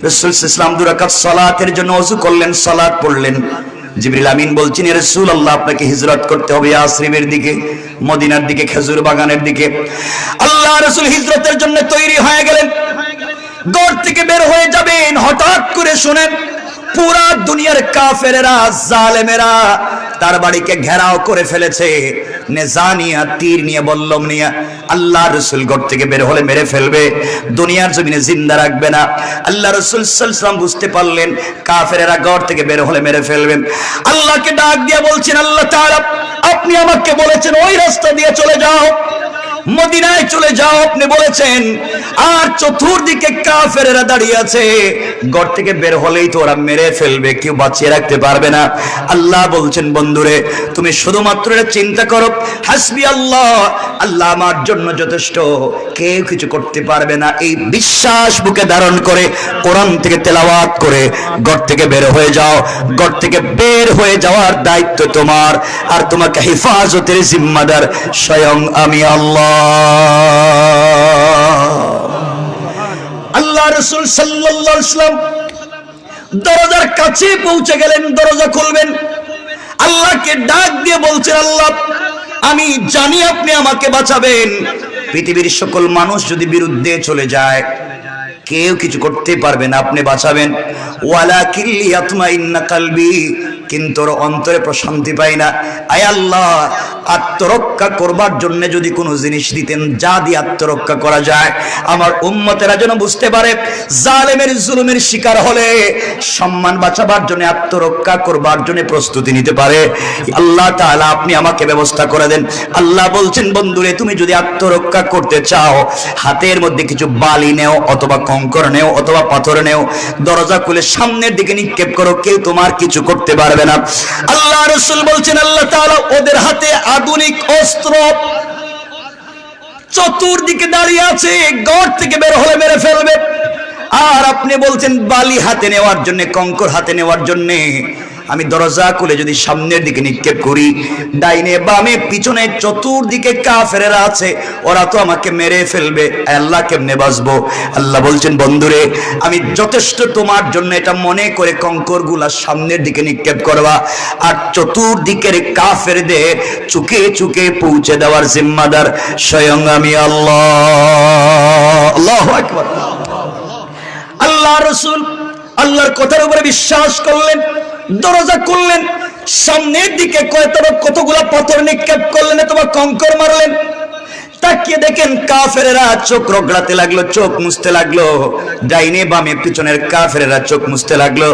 রাসূল সাল্লাল্লাহু আলাইহি ওয়াসাল্লাম 2 রাকাত সালাতের জন্য ওযু করলেন, সালাত পড়লেন। জিবরিল আমিন বলছেন, ইয়া রাসূলুল্লাহ আপনাকে হিজরত করতে হবে ইয়াসরিবের দিকে, মদিনার দিকে, খেজুর বাগানের দিকে। আল্লাহ রাসূল হিজরতের জন্য তৈরি হয়ে গেলেন, ঘর থেকে বের হয়ে যাবেন। হঠাৎ করে শুনেন পুরা দুনিয়ার কাফেরেরা, জালেমেরা তার বাড়িকে ঘেরাও করে ফেলেছে, নেজানিয়া তীর নিয়ে, বল্লম নিয়ে। আল্লাহ রাসূল ঘর থেকে বের হলে মেরে ফেলবে, দুনিয়ার জমিনে জিন্দা রাখবে না। আল্লাহ রাসূল সাল্লাল্লাহু আলাইহি ওয়াসাল্লাম বুঝতে পারলেন কাফেরেরা ঘর থেকে বের হলে মেরে ফেলবেন। আল্লাহকে ডাক দিয়ে বলছেন, আল্লাহ তাআলা আপনি আমাকে বলেছেন ওই রাস্তা দিয়ে চলে যাও, মদিনায় চলে যাও আপনি বলেছেন, আর চতুর্দিকে কাফেরেরা দাঁড়িয়ে আছে, ঘর থেকে বের হলেই তো ওরা মেরে ফেলবে, কেউ বাঁচিয়ে রাখতে পারবে না। আল্লাহ বলছেন, বন্ধুরে তুমি শুধুমাত্র এটা চিন্তা করো, হাসবি আল্লাহ, আল্লাহ আমার জন্য যথেষ্ট, কেউ কিছু করতে পারবে না। এই বিশ্বাস বুকে ধারণ করে কোরআন থেকে তেলাওয়াত করে ঘর থেকে বের হয়ে যাও। ঘর থেকে বের হয়ে যাওয়ার দায়িত্ব তোমার, আর তোমাকে হেফাজতের জিম্মাদার স্বয়ং আমি আল্লাহ। আল্লাহ রাসূল সাল্লাল্লাহু আলাইহি ওয়াসাল্লাম দরজার কাছে পৌঁছে গেলেন, দরজা খুলবেন। আল্লাহকে ডাক দিয়ে বলছেন, আল্লাহ আমি জানি আপনি আমাকে বাঁচাবেন, পৃথিবীর সকল মানুষ যদি বিরুদ্ধে চলে যায় কেউ কিছু করতে পারবে না, আপনি বাঁচাবেন। ওয়ালাকিন লিয়াতমাইন্না কলবি, কিন্তু অন্তরে প্রশান্তি পাই না। আয় আল্লাহ আত্মরক্ষা করবার জন্য যদি কোনো জিনিস দিতেন যা দিয়ে আত্মরক্ষা করা যায়, আমার উম্মতেরা যেন বুঝতে পারে জালেমের জুলুমের শিকার হলে সম্মান বাঁচাবার জন্য আত্মরক্ষা করবার জন্য প্রস্তুতি নিতে পারে। আল্লাহ তাআলা আপনি আমাকে ব্যবস্থা করে দেন। আল্লাহ বলছেন, বন্ধুরে তুমি যদি আত্মরক্ষা করতে চাও হাতের মধ্যে কিছু বালি নেও অথবা কংকর নেও অথবা পাথর নেও, দরজা খুলে সামনের দিকে নিক্ষেপ করো, কেউ তোমার কিছু করতে পারবে না। আল্লাহ রাসূল বলছেন আল্লাহ তাআলা ওদের হাতে আধুনিক অস্ত্র চতুর্দিকে দাঁড়িয়ে আছে, গড় থেকে বের হলে মেরে ফেলবে। আর আপনি বলছেন বালি হাতে নেওয়ার জন্য, কংকর হাতে নেওয়ার জন্য। আমি দরজা খুলে যদি সামনের দিকে নিক্ষেপ করি, ডাইনে বামে পিছনে চতুর্দিকে কাফেরেরা আছে, ওরা তো আমাকে মেরে ফেলবে, আল্লাহ কেমনে বাঁচবো? আল্লাহ বলছেন, বন্ধুরে আমি যথেষ্ট তোমার জন্য এটা মনে করে কংকর গুলা সামনের দিকে নিক্ষেপ করবা, আর চতুর্দিকের কাফেরদের চুকে চুকে পৌঁছে দেওয়ার জিম্মাদার স্বয়ং আমি আল্লাহ। আল্লাহু আকবার। আল্লাহ রাসূল আল্লাহর কথার উপরে বিশ্বাস করলেন, দরজা খুললেন, সামনের দিকে কতগুলা পাথর নিক্ষেপ করলেন অথবা কংকর মারলেন। তাকিয়ে দেখেন কাফেরেরা চোখ রগড়াতে লাগলো, চোখ মুছতে লাগলো, ডাইনে বামে পিছনের কাফেরেরা চোখ মুছতে লাগলো।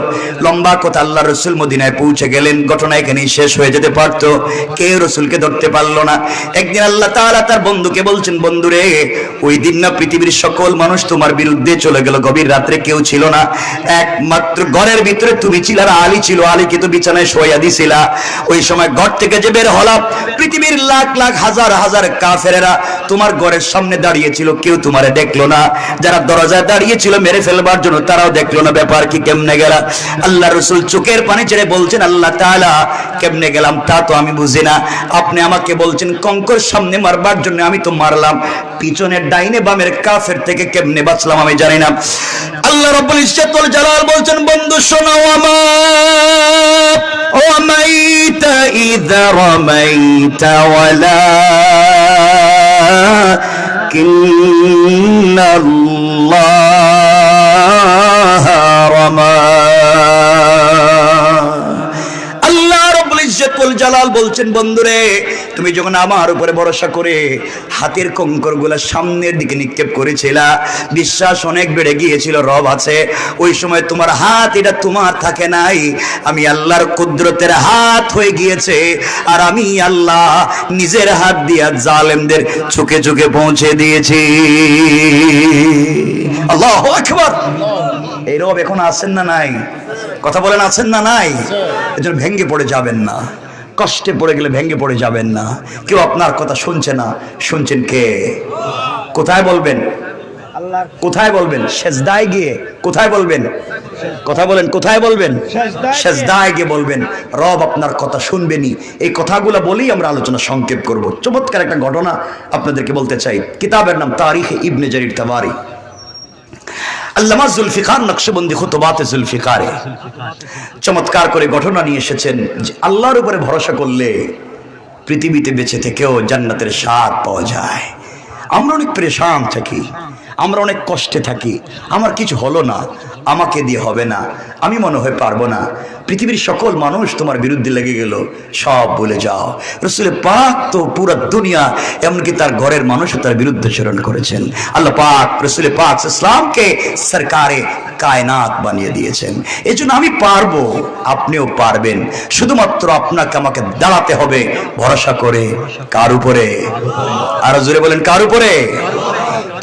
লম্বা কথা, আল্লাহ রাসূল মদিনায় পৌঁছে গেলেন, ঘটনা এখানেই শেষ হয়ে যেতে পারতো, কেউ রাসূলকে ধরতে পারলো না। একদিন আল্লাহ তাআলা তার বন্ধুকে বলছেন, বন্ধুরে ওই দিন না পৃথিবীর সকল মানুষ তোমার বিরুদ্ধে চলে গেল, গভীর রাত্রে কেউ ছিল না, একমাত্র ঘরের ভিতরে তুমি ছিল আর আলী ছিল, আলীকে তো বিছানায় শোয়া দিছিলা। ওই সময় ঘর থেকে যে বের হলাম, পৃথিবীর লাখ লাখ হাজার হাজার কাফেরেরা তোমার ঘরের সামনে দাঁড়িয়ে ছিল, কেউ তোমারে দেখলো না। যারা দরজায় দাঁড়িয়ে ছিল মেরে ফেলবার জন্য, তারাও দেখলো না। ব্যাপার কি, কেমনে গেলা? আল্লাহ রাসূল চোখের পানি ছেড়ে বলছেন, আল্লাহ তাআলা কেমনে গেলাম তা তো আমি বুঝি না, আপনি আমাকে বলছেন কংকর সামনে মারবার জন্য, আমি তো মারলাম, পিছনের ডাইনে বামের কাফের থেকে কেমনে বাঁচলাম আমি জানি না। আল্লাহ রাব্বুল ইজ্জত ওয়াল জালাল বলছেন, বন্ধু শোনো আমার ওয়ামাইতা ইযা রামাইতা ওয়ালা কিন্নাল্লাহা রামা। আল্লাহ রাব্বুল ইজ্জত ওয়াল জালাল বলছেন, বন্ধুরে তুমি যখন আমার উপরে ভরসা করে হাতের কংকরগুলা সামনের দিকে নিক্ষেপ করেছিলা, বিশ্বাস অনেক বেড়ে গিয়েছিল রব আছে, ওই সময় তোমার হাত এটা তোমার থাকে নাই, আমি আল্লাহর কুদরতের হাত হয়ে গিয়েছে, আর আমি আল্লাহ নিজের হাত দিয়া জালেমদের চোখে চোখে পৌঁছে দিয়েছি। আল্লাহু আকবার। এই রব এখন আছেন না নাই? কথা বলেন, আছেন না নাই? এজন্য ভেঙ্গে পড়ে যাবেন না, কষ্টে পড়ে গেলে ভেঙ্গে পড়ে যাবেন না। কেউ আপনার কথা শুনছে না, শুনছেন কে? কোথায় বলবেন? কোথায় বলবেন? সেজদায় গিয়ে। কোথায় বলবেন? কথা বলেন, কোথায় বলবেন? সেজদায় গিয়ে বলবেন, রব আপনার কথা শুনবেনি। এই কথাগুলো বলেই আমরা আলোচনা সংক্ষেপ করব। চমৎকার একটা ঘটনা আপনাদেরকে বলতে চাই, কিতাবের নাম তারিখ ইবনে জারির তাবারি। আল্লামা জুলফিকার নকশবন্দি খুতুবাতে জুলফিকারে চমৎকার করে ঘটনা নিয়ে এসেছেন যে আল্লাহর উপরে ভরসা করলে পৃথিবীতে বেঁচে থেকেও জান্নাতের স্বাদ পাওয়া যায়। আমরা অনেক পরেশান থাকি, আমরা অনেক কষ্টে থাকি, আমার কিছু হলো না, আমাকে দিয়ে হবে না, আমি মনে হয় পারবো না, পৃথিবীর সকল মানুষ তোমার বিরুদ্ধে লেগে গেল, সব বলে যাও। রসুল পাক তো পুরো দুনিয়া, এমনকি তার ঘরের মানুষও তার বিরুদ্ধে চরণ করেছেন। আল্লাহ পাক রসুল পাক ইসলামকে সরকারে কায়নাত বানিয়ে দিয়েছেন। এই জন্য আমি পারবো, আপনিও পারবেন, শুধুমাত্র আপনাকে আমাকে দাঁড়াতে হবে ভরসা করে। কার উপরে? আরো জোরে বলেন, কার উপরে?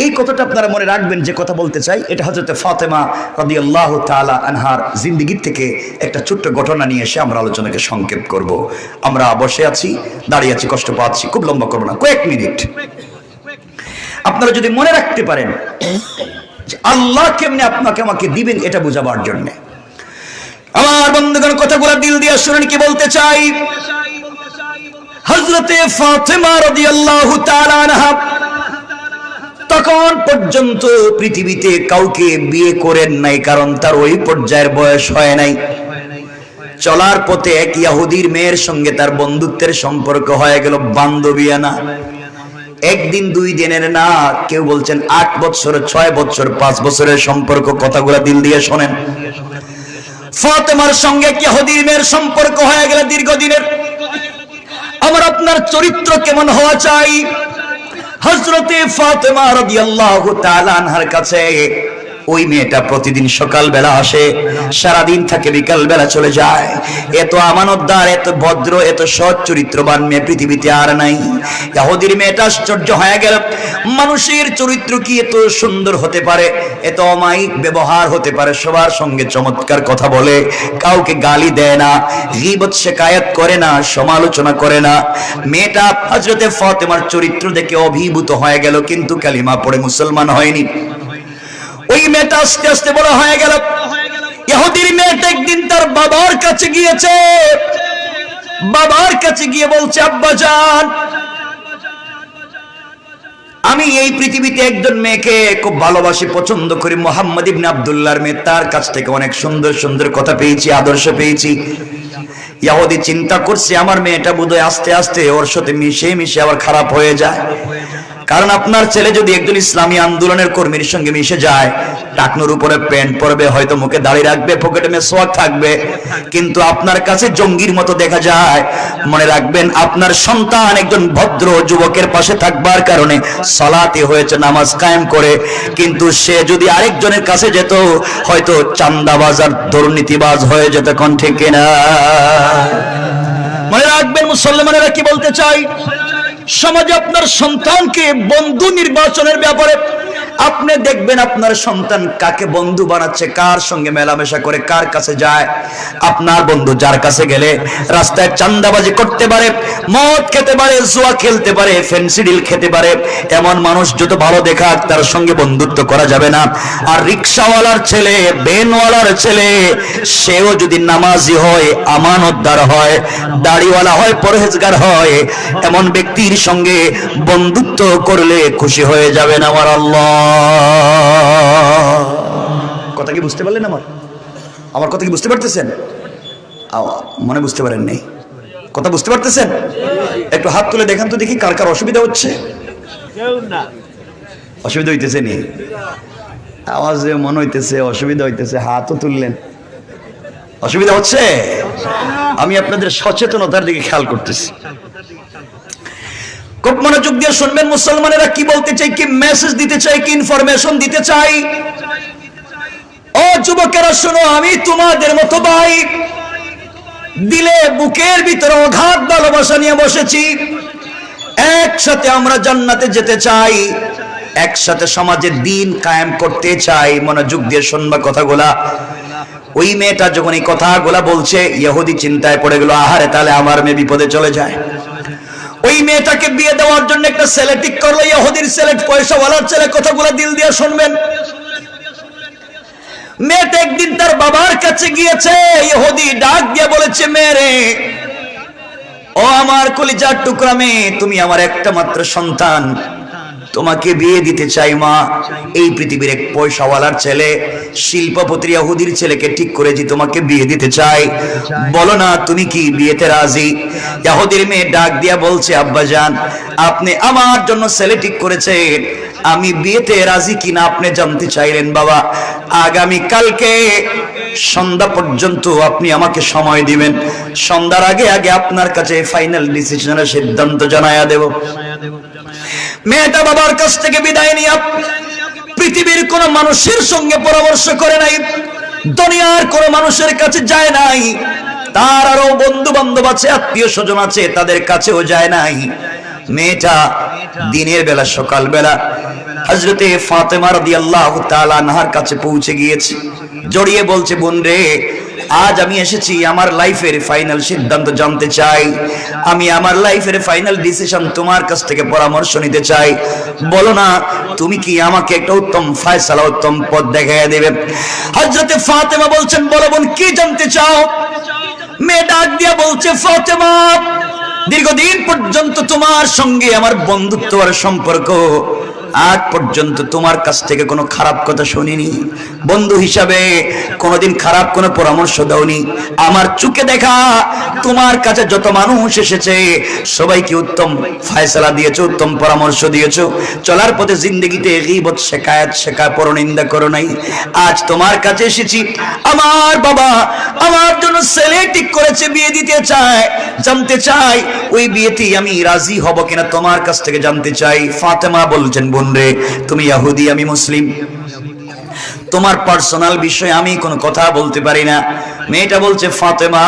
এই কথাটা আপনারা মনে রাখবেন। যে কথা বলতে চাই এটা হযরত ফাতেমা রাদিয়াল্লাহু তাআলা আনহার জিন্দেগি থেকে একটা ছোট্ট ঘটনা নিয়ে এসে আমরা আলোচনাকে সংক্ষেপ করব। আমরা বসে আছি, দাঁড়িয়ে আছি, কষ্ট পাচ্ছি, খুব লম্বা করব না, কয়েক মিনিট। আপনারা যদি মনে রাখতে পারেন যে আল্লাহ কেমনে আপনাকে আমাকে দিবেন, এটা বোঝাবার জন্য আমার বন্ধুগণ কথাগুলো দিল দিয়ে শুনেন কি বলতে চাই। হযরতে ফাতেমা রাদিয়াল্লাহু তাআলা আনহা তখন পর্যন্ত পৃথিবীতে কাউকে বিয়ে করেন নাই, কারণ তার ওই পর্যায়ের বয়স হয় নাই। চলার পথে এক ইহুদির মেয়ের সঙ্গে তার বন্ধুত্বের সম্পর্ক হয়ে গেল, বান্ধবীয়ানা। একদিন দুই দিনের না, কেউ বলছেন 8 বছর, 6 বছর, 5 বছরের সম্পর্ক। কথাগুলো দিল দিয়ে শোনেন। ফাতেমার সঙ্গে ইহুদির মেয়ের সম্পর্ক হয়ে গেল দীর্ঘদিনের। আমার আপনার চরিত্র কেমন হওয়া চাই? হযরতে ফাতেমা রাদিয়াল্লাহু তাআলা আনহার কাছে ওই মেয়েটা প্রতিদিন সকালবেলা আসে, সারাদিন থাকে, বিকাল বেলা চলে যায়। এত আমানতদার, এত ভদ্র, এত সৎ চরিত্রবান মেয়ে পৃথিবীতে আর নাই। ইহুদির মেয়েটা আশ্চর্য হয়ে গেল, মানুষের চরিত্র কি এত সুন্দর হতে পারে, এত অমায়িক ব্যবহার হতে পারে, সবার সঙ্গে চমৎকার কথা বলে, কাউকে গালি দেয় না, গীবত শিকায়াত করে না, সমালোচনা করে না। মেয়েটা হযরতে ফাতেমার চরিত্র দেখে অভিভূত হয়ে গেল, কিন্তু কালিমা পড়ে মুসলমান হয়নি। ওই মেয়েটা আস্তে আস্তে বড় হয়ে গেল। ইহুদির মেয়েটা একদিন তার বাবার কাছে গিয়েছে, বাবার কাছে গিয়ে বলছে, আব্বাজান, আমি এই পৃথিবীতে একজন মেয়েকে খুব ভালোবাসি, পছন্দ করি, মুহাম্মদ ইবনে আব্দুল্লাহর মেয়ে, তার কাছ থেকে অনেক সুন্দর সুন্দর কথা পেয়েছি, আদর্শ পেয়েছি। ইহুদি চিন্তা করছে আমার মেয়েটা বোধহয় আস্তে আস্তে ওর সাথে মিশে মিশে আবার খারাপ হয়ে যায়। কারণ আপনার ছেলে যদি একজন ইসলামী আন্দোলনের কর্মীর সঙ্গে মিশে যায়, টাকনুর উপরে প্যান্ট পরবে, হয়তো মুখে দাড়ি রাখবে, পকেটে মেসওয়াক থাকবে, কিন্তু আপনার কাছে জঙ্গির মতো দেখা যায়। মনে রাখবেন, আপনার সন্তান একজন ভদ্র যুবকের পাশে থাকবার কারণে সালাতে হয়েছে, নামাজ কায়েম করে, কিন্তু সে যদি আরেকজনের কাছে যেত, হয়তো চান্দাবাজ আর দুর্নীতিবাজ হয়ে যেত। কোন ঠিক কিনা? মনে রাখবেন মুসলমানেরা কি বলতে চাই, সমাজে আপনার সন্তানকে বন্ধু নির্বাচনের ব্যাপারে আপনি দেখবেন আপনার সন্তান কাকে বন্ধু বানাচ্ছে, কার সঙ্গে মেলামেশা করে, কার কাছে যায়। আপনার বন্ধু যার কাছে গেলে রাস্তায় চান্দাবাজি করতে পারে, মদ খেতে পারে, জুয়া খেলতে পারে, ফেন্সিডিল খেতে পারে, এমন মানুষ যত ভালো দেখাক তার সঙ্গে বন্ধুত্ব করা যাবে না। আর রিকশাওয়ালার ছেলে, ভ্যানওয়ালার ছেলে, সেও যদি নামাজি হয়, আমানতদার হয়, দাড়িওয়ালা হয়, পরহেজগার হয়, এমন ব্যক্তির সঙ্গে বন্ধুত্ব করলে খুশি হয়ে যাবেন আমার আল্লাহ। কথা কি বুঝতে পারলেন? আমার কথা কি বুঝতে পারতেছেন? মনে বুঝতে পারেন নাই? কথা বুঝতে পারতেছেন? একটু হাত তুলে দেখান তো দেখি কার কার অসুবিধা হচ্ছে। অসুবিধা হইতেছে নি? আওয়াজে মনে হইতেছে অসুবিধা হইতেছে, হাতও তুললেন। অসুবিধা হচ্ছে? আমি আপনাদের সচেতনতার দিকে খেয়াল করতেছি। খুব মনোযোগ দিয়ে শুনবেন মুসলমানেরা কি বলতে চাই, কি মেসেজ দিতে চাই, কি ইনফরমেশন দিতে চাই। ও যুবকেরা শোনো, আমি তোমাদের মতো ভাই, দিলে বুকের ভিতরে অগাধ ভালোবাসা নিয়ে বসেছি। একসাথে আমরা জান্নাতে যেতে চাই, একসাথে সমাজের দিন কায়েম করতে চাই। মনোযোগ দিয়ে শুনবা কথাগুলা। ওই মেয়েটা যখন এই কথাগুলা বলছে, ইহুদি চিন্তায় পড়ে গেল, আহারে তাহলে আমার মেয়ে বিপদে চলে যায়। ওই মেয়েটাকে বিয়ে দেওয়ার জন্য একটা ছেলে ঠিক করলো, ইহুদির ছেলে, পয়সাওয়ালার ছেলে। কথাগুলো দিল দিয়ে শুনবেন। মেয়েটা একদিন তার বাবার কাছে গিয়েছে, ইহুদি ডাক দিয়ে বলেছে, মেয়ে, ও আমার কলিজার টুকরা মেয়ে, তুমি আমার একটা মাত্র সন্তান, তোমাকে বিয়ে দিতে চাই মা। এই পৃথিবীর এক পয়সাওয়ালার ছেলে, শিল্পপতি ইহুদির ছেলেকে ঠিক করেছি, তোমাকে বিয়ে দিতে চাই, বলো না তুমি কি বিয়েতে রাজি? ইহুদির মেয়ে ডাক দিয়া বলছে, আব্বাজান, আপনি আমার জন্য ছেলে ঠিক করেছেন, আমি বিয়েতে রাজি কিনা আপনি জানতে চাইলেন। বাবা, আগামী কালকে সন্ধ্যা পর্যন্ত আপনি আমাকে সময় দিবেন, সন্ধ্যার আগে আগে আপনার কাছে ফাইনাল ডিসিশনের সিদ্ধান্ত জানায়া দেব। মেয়েটা বাবার কাছ থেকে বিদায় নিয়ে পৃথিবীর কোন মানুষের সঙ্গে পরামর্শ করে নাই, দুনিয়ার কোন মানুষের কাছে যায় নাই, তার আরো বন্ধু বান্ধব আছে, আত্মীয় স্বজন আছে, তাদের কাছেও যায় নাই। মেয়েটা দিনের বেলা, সকাল বেলা হযরতে ফাতেমা রাদিয়াল্লাহু তাআলা আনহার কাছে পৌঁছে গিয়েছে, জড়িয়ে বলছে, বোন রে, আজ আমি এসেছি আমার লাইফের ফাইনাল সিদ্ধান্ত জানতে চাই, আমি আমার লাইফের ফাইনাল ডিসিশন তোমার কাছ থেকে পরামর্শ নিতে চাই, বলো না তুমি কি আমাকে একটা উত্তম ফয়সালা, উত্তম পথ দেখাইয়া দেবে? হযরতে ফাতেমা বলছেন, বলো বোন, কি জানতে চাও? মেয়ে ডাক দিয়া বলছে, ফাতেমা, দীর্ঘদিন পর্যন্ত তোমার সঙ্গে আমার বন্ধুত্ব আর সম্পর্ক, আজ পর্যন্ত তোমার কাছ থেকে কোনো খারাপ কথা শুনিনি, বন্ধু হিসাবে কোনোদিন খারাপ কোনো পরামর্শ দাওনি। আমার চোখে দেখা তোমার কাছে যত মানুষ এসেছে সবাইকে উত্তম ফয়সালা দিয়েছো, উত্তম পরামর্শ দিয়েছো, চলার পথে জিন্দেগিতে গীবত পরনিন্দা করো নাই। আজ তোমার কাছে এসেছি, আমার বাবা আমার জন্য ছেলে ঠিক করেছে, বিয়ে দিতে চায়, জানতে চাই ওই বিয়েতে আমি রাজি হব কিনা, তোমার কাছ থেকে জানতে চাই। ফাতেমা বলছেন, বোন রে, তুমি ইহুদি, আমি মুসলিম, তোমার পার্সোনাল বিষয়ে আমি কোনো কথা বলতে পারি না। মেয়েটা বলছে, ফাতেমা,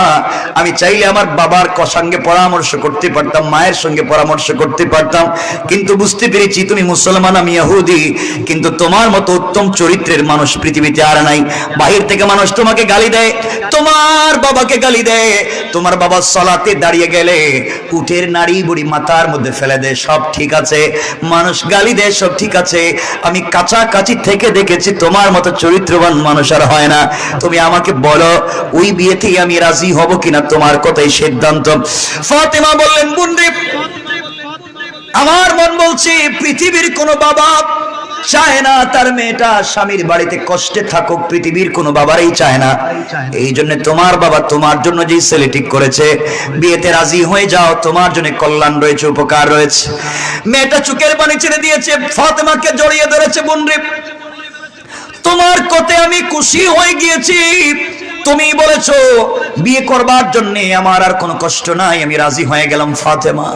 আমি চাইলে আমার বাবার সঙ্গে পরামর্শ করতে পারতাম, মায়ের সঙ্গে পরামর্শ করতে পারতাম, কিন্তু বুঝতে পেরেছি তুমি মুসলমান, আমি ইহুদি, কিন্তু তোমার মতো উত্তম চরিত্রের মানুষ পৃথিবীতে আর নাই। বাহির থেকে মানুষ তোমাকে গালি দেয়, তোমার বাবাকে গালি দেয়, তোমার বাবা সালাতে দাঁড়িয়ে গেলে উটের নাড়ি বুড়ি মাথার মধ্যে ফেলে দেয়, সব ঠিক আছে, মানুষ গালি দেয়, সব ঠিক আছে। আমি কাছাকাছি থেকে দেখেছি তোমার মতো চরিত্রবান মানুষ আর হয় না। তুমি আমাকে বলো ওই বিয়েতে আমি রাজি হব কিনা, তোমার কথাই সিদ্ধান্ত। ফাতেমা বললেন, বোন রে, আমার মন বলছে পৃথিবীর কোন বাবা চায় না তার মেয়েটা স্বামীর বাড়িতে কষ্টে থাকুক, পৃথিবীর কোনো বাবারই চায় না। এই জন্য তোমার বাবা তোমার জন্য যে ছেলে ঠিক করেছে, বিয়েতে রাজি হয়ে যাও, তোমার জন্য কল্যাণ রয়েছে, উপকার রয়েছে। মেয়েটা চোখের পানি ছেড়ে দিয়েছে, ফাতেমাকে জড়িয়ে ধরেছে, বোন রে, তোমার কথায় আমি খুশি হয়ে গিয়েছি, তুমি বলেছো বিয়ে করবার জন্য আমার আর কোনো কষ্ট নাই, আমি রাজি হয়ে গেলাম। ফাতেমা,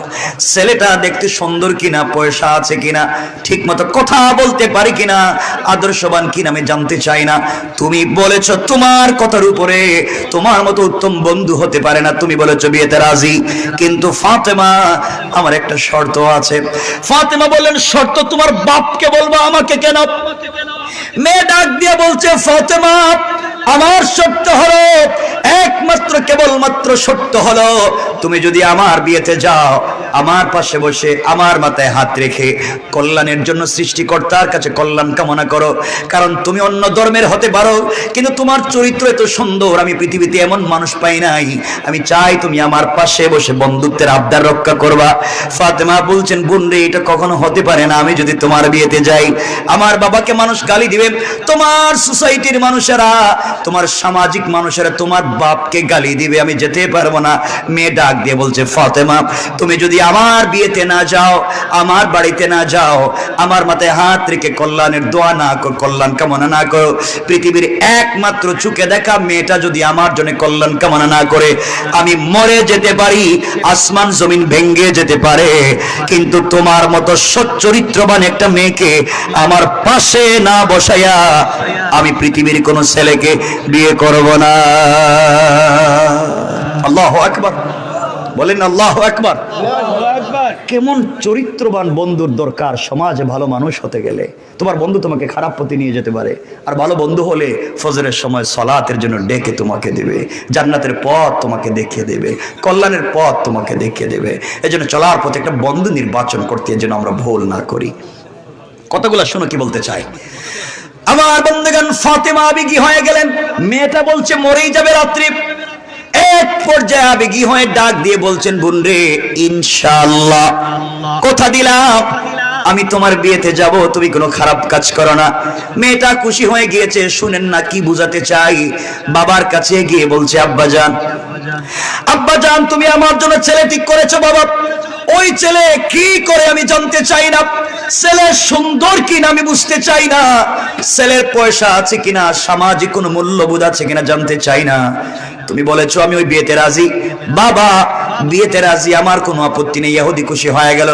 ছেলেটা দেখতে সুন্দর কিনা, পয়সা আছে কিনা, ঠিক মতো কথা বলতে পারি কিনা, আদর্শবান কিনা আমি জানতে চাই না। তুমি বলেছো তোমার কথার উপরে তোমার মতো উত্তম বন্ধু হতে পারে না, তুমি বলেছো বিয়েতে রাজি, কিন্তু ফাতেমা আমার একটা শর্ত আছে। ফাতেমা বললেন, শর্ত? তোমার বাপকে বলবো, আমাকে কেন? মেয়ে ডাক দিয়ে বলছে, ফাতেমা, আমার শর্ত হলো একমাত্র, কেবলমাত্র শর্ত হলো তুমি যদি আমার বিয়েতে যাও, আমার পাশে বসে আমার মাথায় হাত রেখে কল্যাণের জন্য সৃষ্টিকর্তার কাছে কল্যাণ কামনা করো। কারণ তুমি অন্য ধর্মের হতে পারো, কিন্তু তোমার চরিত্র এত সুন্দর, আমি পৃথিবীতে এমন মানুষ পাই নাই। আমি চাই তুমি আমার পাশে বসে বন্ধুত্বের আবদার রক্ষা করবা। ফাতেমা বলছেন, বোন রে, এটা কখনো হতে পারে না। আমি যদি তোমার বিয়েতে যাই, আমার বাবাকে মানুষ গালি দিবে, তোমার সোসাইটির মানুষেরা, তোমার সামাজিক মানুষেরা তোমার বাপকে গালি দিবে, আমি যেতে পারবো না। মেয়ে ডাক দিয়ে বলছে, ফাতেমা, তুমি যদি আমার বিয়েতে না যাও, আমার বাড়িতে না যাও, আমার মাথায় হাত রেখে কল্যাণের দোয়া না করো, কল্যাণ কামনা না করো, পৃথিবীর একমাত্র চোখে দেখা মেয়েটা যদি আমার জন্য কল্যাণ কামনা না করে, আমি মরে যেতে পারি, আসমান জমিন ভেঙে যেতে পারে, কিন্তু তোমার মতো সচ্চরিত্রবান একটা মেয়েকে আমার পাশে না বসাইয়া আমি পৃথিবীর কোন ছেলেকে বিয়ে করব না। আল্লাহু আকবার বলেন, আল্লাহু আকবার। কেমন চরিত্রবান বন্ধুর দরকার সমাজে ভালো মানুষ হতে গেলে। তোমার বন্ধু তোমাকে খারাপ পথে নিয়ে যেতে পারে, আর ভালো বন্ধু হলে ফজরের সময় সালাতের জন্য ডেকে তোমাকে দেবে, জান্নাতের পথ তোমাকে দেখিয়ে দেবে, কল্যাণের পথ তোমাকে দেখিয়ে দেবে। এজন্য চলার পথে একটা বন্ধু নির্বাচন করতে যেন আমরা ভুল না করি। কতগুলা শোনো কি বলতে চাই। আমার বন্ধুগণ, ফাতেমা আবেগী হয়ে গেলেন, মেয়েটা বলছে মরেই যাবে রাত্রি। এক পর্যায়ে আবেগী হয়ে ডাক দিয়ে বলছেন, বোন রে, ইনশাআল্লাহ কথা দিলাম আমি তোমার বিয়েতে যাব, তুমি কোনো খারাপ কাজ করো না। মেয়েটা খুশি হয়ে গিয়েছে। শুনেন না কি বুঝাতে চাই। বাবার কাছে গিয়ে বলছে, আব্বাজান, আব্বাজান, তুমি আমার জন্য ছেলে ঠিক করেছো বাবা। ওই ছেলে কি করে আমি জানতে চাই না, ছেলে সুন্দর কিনা আমি বুঝতে চাই না, ছেলের পয়সা আছে কিনা, সামাজিক কোনো মূল্যবোধ আছে কিনা জানতে চাই না। তুমি বলেছো আমি ওই বিয়েতে রাজি। বাবা বিয়েতে রাজি, আমার কোনো আপত্তি নেই। ইহুদি খুশি হয়ে গেল,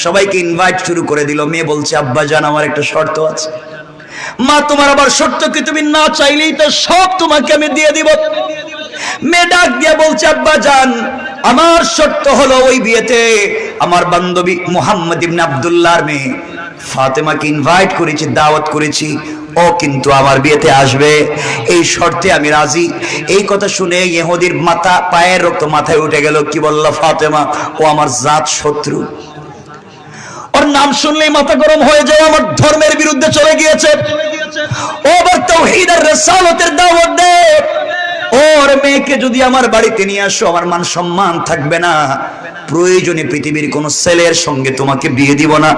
সবাইকে ইনভাইট শুরু করে দিল। মেয়ে বলছে, আব্বাজান, আমার একটা শর্ত আছে। মা, তোমার আবার শর্ত কি? তুমি না চাইলেই তো সব তোমাকে আমি দিয়ে দিব। মেয়ে ডাক দিয়ে বলছে, আব্বাজান, আমার শর্ত হলো ওই বিয়েতে আমার বান্ধবী মুহাম্মদ ইবনে আব্দুল্লাহর মেয়ে ফাতেমাকে ইনভাইট করেছি, দাওয়াত করেছি, ও কিন্তু আমার বিয়েতে আসবে, এই শর্তে আমি রাজি। এই কথা শুনে ইহুদির মাথা, পায়ের রক্ত মাথায় উঠে গেল। কি বলল ফাতেমা? ও আমার জাত শত্রু, ওর নাম শুনলেই মাথা গরম হয়ে যায়, আমার ধর্মের বিরুদ্ধে চলে গিয়েছে, ও আবার তাওহীদ আর রিসালাতের দাওয়াত দেয়। ওর মেয়েকে যদি আমার বাড়িতে নিয়ে আসো, আমার মান সম্মান থাকবে না, প্রয়োজনে পৃথিবীর কোন ছেলের সঙ্গে তোমাকে বিয়ে দিব না।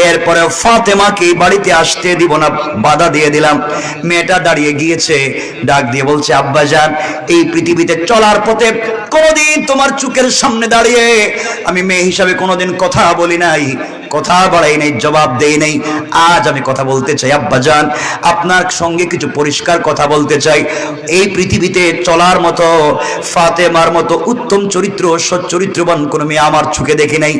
এরপরে ফাতেমাকে বাড়িতে আসতে দিব না, বাধা দিয়ে দিলাম। মেয়েটা দাঁড়িয়ে গিয়েছে, ডাক দিয়ে বলছে, আব্বাজান, এই পৃথিবীতে চলার পথে কোনোদিন তোমার চোখের সামনে দাঁড়িয়ে আমি মেয়ে হিসাবে কোনোদিন কথা বলি নাই, কথা বাড়াই নাই, জবাব দেই নাই। আজ আমি কথা বলতে চাই আব্বাজান, আপনার সঙ্গে কিছু পরিষ্কার কথা বলতে চাই। এই পৃথিবীতে চলার মতো, ফাতেমার মতো উত্তম চরিত্র, সচ্চরিত্রবান কোনো মেয়ে আমার চোখে দেখি নাই।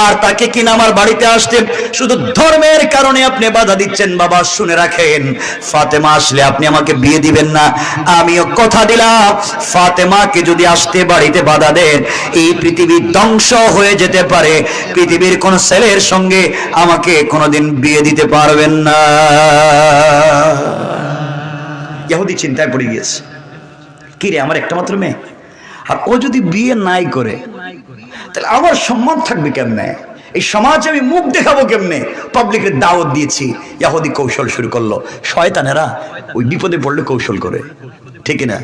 আর তাকে কিনা আমার বাড়িতে আসতে শুধু ধর্মের কারণে আপনি বাধা দিচ্ছেন। বাবা শুনে রাখেন, ফাতেমা আসলে আপনি আমাকে বিয়ে দিবেন না। আমিও কথা দিলাম, ফাতেমাকে যদি আসতে বাড়িতে বাধা দেন, এই পৃথিবী ধ্বংস হয়ে যেতে পারে। পৃথিবীর কোন ছেলের সঙ্গে আমাকে কোনোদিন বিয়ে দিতে পারবেন না। ইহুদি চিন্তায় পড়ে গিয়েছে, কি রে আমার একটা মাত্র মেয়ে, আর ও যদি বিয়ে নাই করে তাহলে আমার সম্মান থাকবে কেমনে? এই সমাজে আমি মুখ দেখাবো কেমনে? পাবলিকের দাওয়াত দিয়েছি। ইহুদি কৌশল শুরু করলো। শয়তানেরা ওই বিপদে পড়লে কৌশল করে, ঠিক না?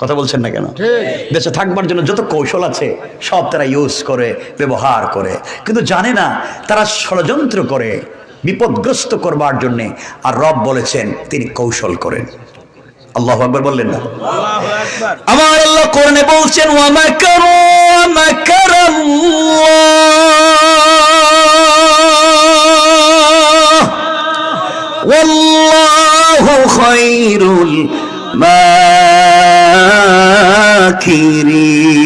কথা বলছেন না কেন? দেশে থাকবার জন্য যত কৌশল আছে সব তারা ইউজ করে, ব্যবহার করে, কিন্তু জানে না তারা ষড়যন্ত্র করে বিপদগ্রস্ত করবার জন্যে। আর রব বলেছেন তিনি কৌশল করেন। আল্লাহু আকবার বললেন না? আমার আল্লাহ কোরআনে বলছেন, ওয়া মাকারু ওয়া মাকারাল্লাহ ওয়াল্লাহু খায়রুল মাকিরিন।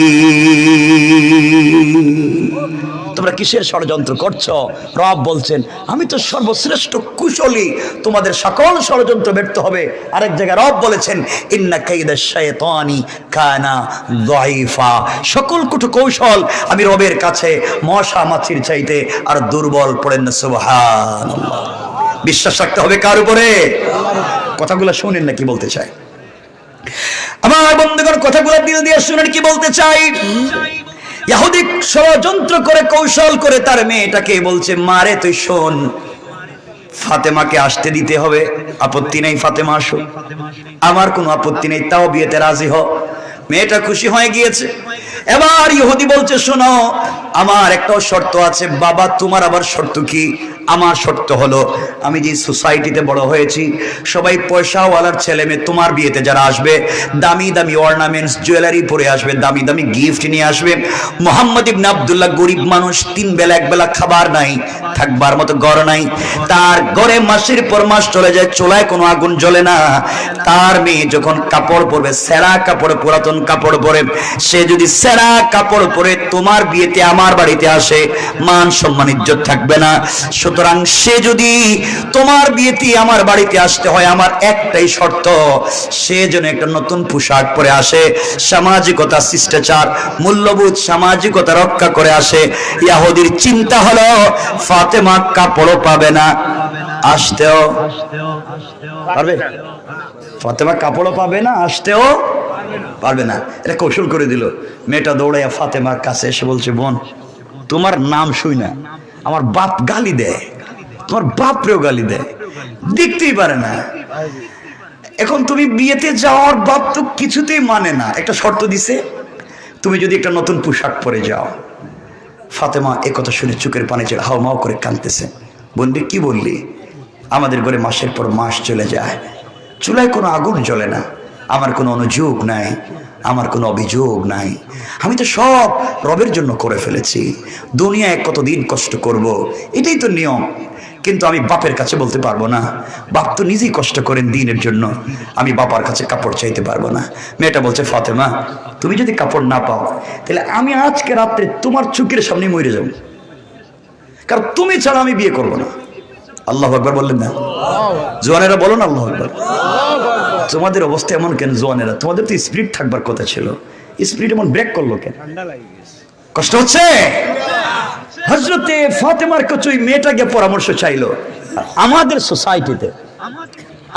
তোমরা কিসের ষড়যন্ত্র করছো? রব বলছেন আমি তো সর্বশ্রেষ্ঠ কুশলী, তোমাদের সকল ষড়যন্ত্র ব্যর্থ হবে। আরেক জায়গায় রব বলেছেন ইন্না কাইদাশ শাইতানি কানা যায়ীফা, সকল কুটু কৌশল আমি রবের কাছে মশা মাছির চাইতে আর দুর্বল। পড়েন না সুবহানাল্লাহ। বিশ্বাস রাখতে হবে কার উপরে? কথাগুলো শুনেন না কি বলতে চাই আমার বন্ধুগণ, কথাগুলো দিল দিয়ে শুনেন কি বলতে চাই। ইহুদি ষড়যন্ত্র করে কৌশল করে তার মেয়েটাকে বলছে, মারে তুই শোন, ফাতেমাকে আসতে দিতে হবে, আপত্তি নেই, ফাতেমা আসো, আমার কোনো আপত্তি নেই, তাও বিয়েতে রাজি হও। মেয়েটা খুশি হয়ে গিয়েছে। এবার ইহুদি বলছে, শোনো আমার একটাও শর্ত আছে। বাবা তোমার আবার শর্ত কি? আমার শর্ত হলো আমি যে সোসাইটিতে বড় হয়েছি, সবাই পয়সাওয়ালার ছেলে মেয়ে, তোমার বিয়েতে যারা আসবে দামি দামি অর্নামেন্টস জুয়েলারি পরে আসবে, দামি দামি গিফট নিয়ে আসবে। মোহাম্মদ ইবনে আব্দুল্লাহ গরিব মানুষ, 3 বেলা 1 বেলা খাবার নাই, থাকবার মতো ঘর নাই। তার ঘরে মাসের পর মাস চলে যায়, চুলায় কোনো আগুন জ্বলে না। তার মেয়ে যখন কাপড় পরবে, সেরা কাপড়, পুরাতন কাপড় পরে, সে যদি সেরা কাপড় পরে তোমার বিয়েতে আমার বাড়িতে আসে, মান সম্মান ইজ্জত থাকবে না। সুতরাং সে যদি তোমার বিয়েতে আমার বাড়িতে আসতে হয়, আমার একটাই শর্ত, সে যেন একটা নতুন পোশাক পরে আসে, সামাজিকতা, শিষ্টাচার, মূল্যবোধ, সামাজিকতা রক্ষা করে আসে। ইহুদির চিন্তা হলো ফাতেমা কাপড়ও পাবে না, আসতেও পারবে, ফাতেমা কাপড়ও পাবে না, আসতেও পারবে না। এটা কৌশল করে দিল। মেয়েটা দৌড়াইয়া ফাতেমার কাছে এসে বলছে, বোন তোমার নাম শুই না আমার বাপ গালি দেয়, তোমার বাপরেও গালি দেয়, দেখতেই পারে না। এখন তুমি বিয়েতে যাওয়ার বাপ তো কিছুতেই মানে না, একটা শর্ত দিছে, তুমি যদি একটা নতুন পোশাক পরে যাও। ফাতেমা একথা শুনে চোখের পানি ছেড়ে হাউমাউ করে কাঁদতেছে। বন্ধু কি বললি? আমাদের ঘরে মাসের পর মাস চলে যায়, চুলায় কোনো আগুন জ্বলে না, আমার কোনো অনুযোগ নাই, আমার কোনো অভিযোগ নাই, আমি তো সব রবের জন্য করে ফেলেছি, দুনিয়ায় কতদিন কষ্ট করব, এটাই তো নিয়ম। কিন্তু আমি বাপের কাছে বলতে পারবো না, বাপ তো নিজেই কষ্ট করেন দিনের জন্য, আমি বাবার কাছে কাপড় চাইতে পারবো না। মেয়েটা বলছে, ফাতেমা তুমি যদি কাপড় না পাও তাহলে আমি আজকে রাত্রে তোমার চোখের সামনে মরে যাব, কারণ তুমি ছাড়া আমি বিয়ে করবো না। আল্লাহু আকবার বললেন না? জোয়ানেরা বলো না আল্লাহু আকবার। তোমাদের অবস্থা এমন কেন জোয়ানেরা? তোমাদের তো স্পিরিট থাকবার কথা ছিল, স্পিরিট এমন ব্রেক করলো কেন? কষ্ট হচ্ছে? হযরতে ফাতেমার কাছে ওই মেয়েটাকে পরামর্শ চাইলো। আমাদের সোসাইটিতে,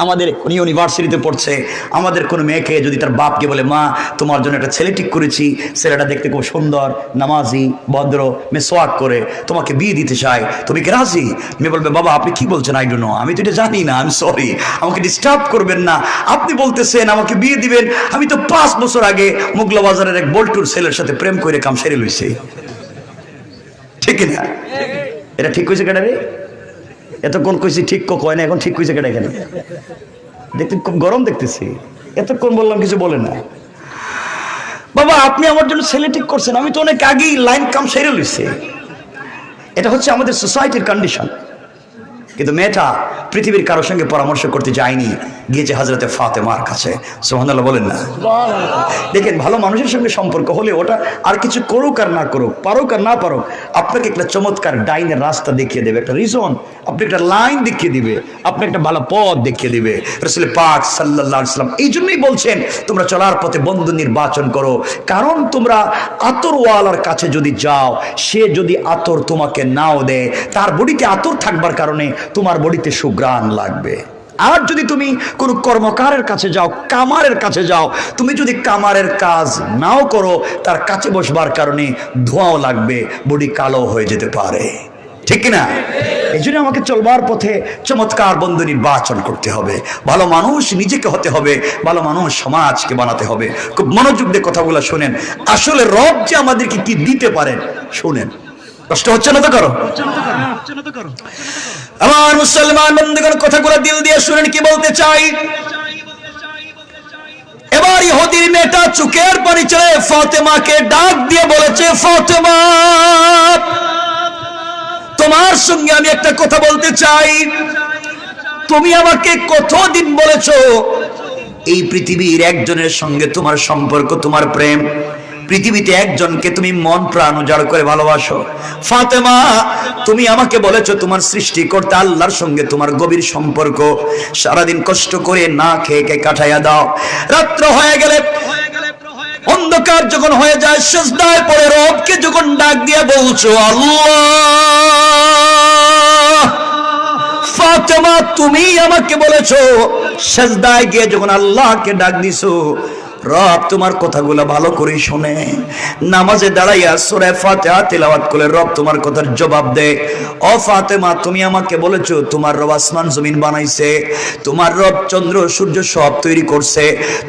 আমাদের কোন ইউনিভার্সিটিতে পড়ছে, আমাদের কোনো মেয়েকে যদি তার বাপকে বলে, মা তোমার জন্য একটা ছেলে ঠিক করেছি, ছেলেটা দেখতে খুব সুন্দর, নামাজি, ভদ্র, মেসওয়াক করে, তোমাকে বিয়ে দিতে চাই, তুমি কি রাজি? মেয়ে বলবে, বাবা আপনি কি বলছেন? আই ডোন্ট নো, আমি তো এটা জানি না, আমি সরি, আমাকে ডিস্টার্ব করবেন না, আপনি বলতেছেন আমাকে বিয়ে দিবেন, আমি তো 5 বছর আগে মোগলা বাজারের এক বল্টুর ছেলের সাথে প্রেম করে কাম সেরে লইছি। ঠিক না? এটা ঠিক কইছে কেন রে? এতক্ষণ কইছি ঠিক কয় না, এখন ঠিক কইছে কেন? এখানে দেখতে খুব গরম দেখতেছি, এতক্ষণ বললাম কিছু বলে না। বাবা আপনি আমার জন্য ছেলে ঠিক করছেন, আমি তো অনেক আগেই লাইন কাম সেরে লইছি, এটা হচ্ছে আমাদের সোসাইটির কন্ডিশন। কিন্তু মেয়েটা পৃথিবীর কারোর সঙ্গে পরামর্শ করতে যায়নি, গিয়েছে হযরতে ফাতেমার কাছে। সুবহানাল্লাহ বলেন না। দেখেন, ভালো মানুষের সঙ্গে সম্পর্ক হলে ওটা আর কিছু করুক আর না করুক, পারুক আর না পারুক, আপনাকে একটা চমৎকার ডাইনের রাস্তা দেখিয়ে দেবে, একটা রিজন, আপনি একটা লাইন দেখিয়ে দিবে, আপনি একটা ভালো পথ দেখিয়ে দিবে। রাসূল পাক সাল্লাল্লাহু আলাইহি ওয়াসাল্লাম এই জন্যই বলছেন তোমরা চলার পথে বন্ধু নির্বাচন করো, কারণ তোমরা আতরওয়ালার কাছে যদি যাও, সে যদি আতর তোমাকে নাও দেয়, তার বডিতে আতর থাকবার কারণে তোমার বডিতে সুঘ্রাণ লাগবে। আর যদি তুমি কোনো কর্মকারের কাছে যাও, কামারের কাছে যাও, তুমি যদি কামারের কাজ নাও করো, তার কাছে বসবার কারণে ধোঁয়াও লাগবে, বডি কালো হয়ে যেতে পারে, ঠিক কিনা? এই জন্য আমাকে চলবার পথে চমৎকার বন্ধু নির্বাচন করতে হবে, ভালো মানুষ নিজেকে হতে হবে, ভালো মানুষ সমাজকে বানাতে হবে। খুব মনোযোগ দিয়ে কথাগুলো শোনেন, আসলে রব যে আমাদেরকে কি দিতে পারেন শোনেন। কষ্ট হচ্ছে না তো? করো আমার মুসলমান বন্ধুগণ, কথাগুলো দিল দিয়ে শুনেন কি বলতে চাই। এবার ইহুদির মেয়েটা চোখের পানি ছেড়ে ফাতেমাকে ডাক দিয়ে বলেছে, ফাতেমা, তোমার সঙ্গে আমি একটা কথা বলতে চাই। তুমি আমাকে কতদিন বলেছো এই পৃথিবীর একজনের সঙ্গে তোমার সম্পর্ক, তোমার প্রেম, পৃথিবীতে একজনকে তুমি মন প্রাণ উজাড় করে ভালোবাসো। ফাতেমা, তুমি আমাকে বলেছো তোমার সৃষ্টিকর্তা আল্লাহর সঙ্গে তোমার গভীর সম্পর্ক, সারাদিন কষ্ট করে না খেয়ে কাটাইয়া দাও, রাত্র হয়ে গেলে, অন্ধকার যখন হয়ে যায়, সিজদায় পড়ে রবকে যখন ডাক দিয়ে বলছো আল্লাহ। ফাতেমা, তুমি আমাকে বলেছো সিজদায় গিয়ে যখন আল্লাহকে ডাক দিছো, রব তোমার কথাগুলো ভালো করে শুনে নামাজে দাঁড়াইয়া সূরা ফাতিহা তেলাওয়াত করে রব তোমার কথার জবাব দেয়। ও ফাতেমা, তুমি আমাকে বলেছো তোমার রব আসমান জমিন বানাইছে, তোমার রব চন্দ্র সূর্য সব তৈরি করছে,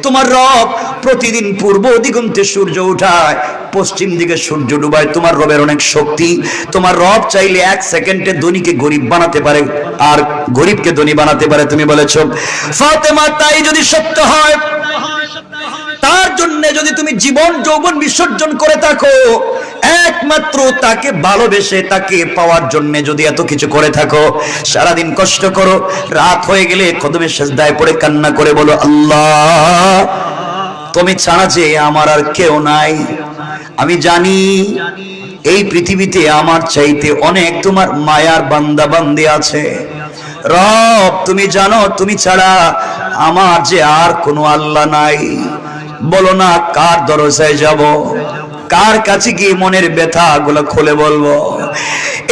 তোমার রব প্রতিদিন পূর্ব দিগন্তে সূর্য উঠায়, পশ্চিম দিকে সূর্য ডুবায়, তোমার রবের অনেক শক্তি, তোমার রব চাইলে এক সেকেন্ডে ধনীকে গরিব বানাতে পারে আর গরিবকে ধনী বানাতে পারে, তুমি বলেছো। ফাতেমা, তাই যদি সত্য হয়, তার জন্য যদি তুমি জীবন যৌবন বিসর্জন করে থাকো, একমাত্র তাকে ভালোবেসে তাকে পাওয়ার জন্য যদি এত কিছু করে থাকো, সারাদিন কষ্ট করো, রাত হয়ে গেলে কদমে সিজদায় পড়ে কান্না করে বলো, আল্লাহ তুমি ছাড়া যে আমার আর কেউ নাই, আমি জানি এই পৃথিবীতে আমার চাইতে অনেক তোমার মায়ার বান্দা বান্দি আছে, রব তুমি জানো তুমি ছাড়া আমার যে আর কোনো আল্লাহ নাই, বলো না কার দরজায় যাব, কার কাছে গিয়ে মনের ব্যথা গুলো খুলে বলবো।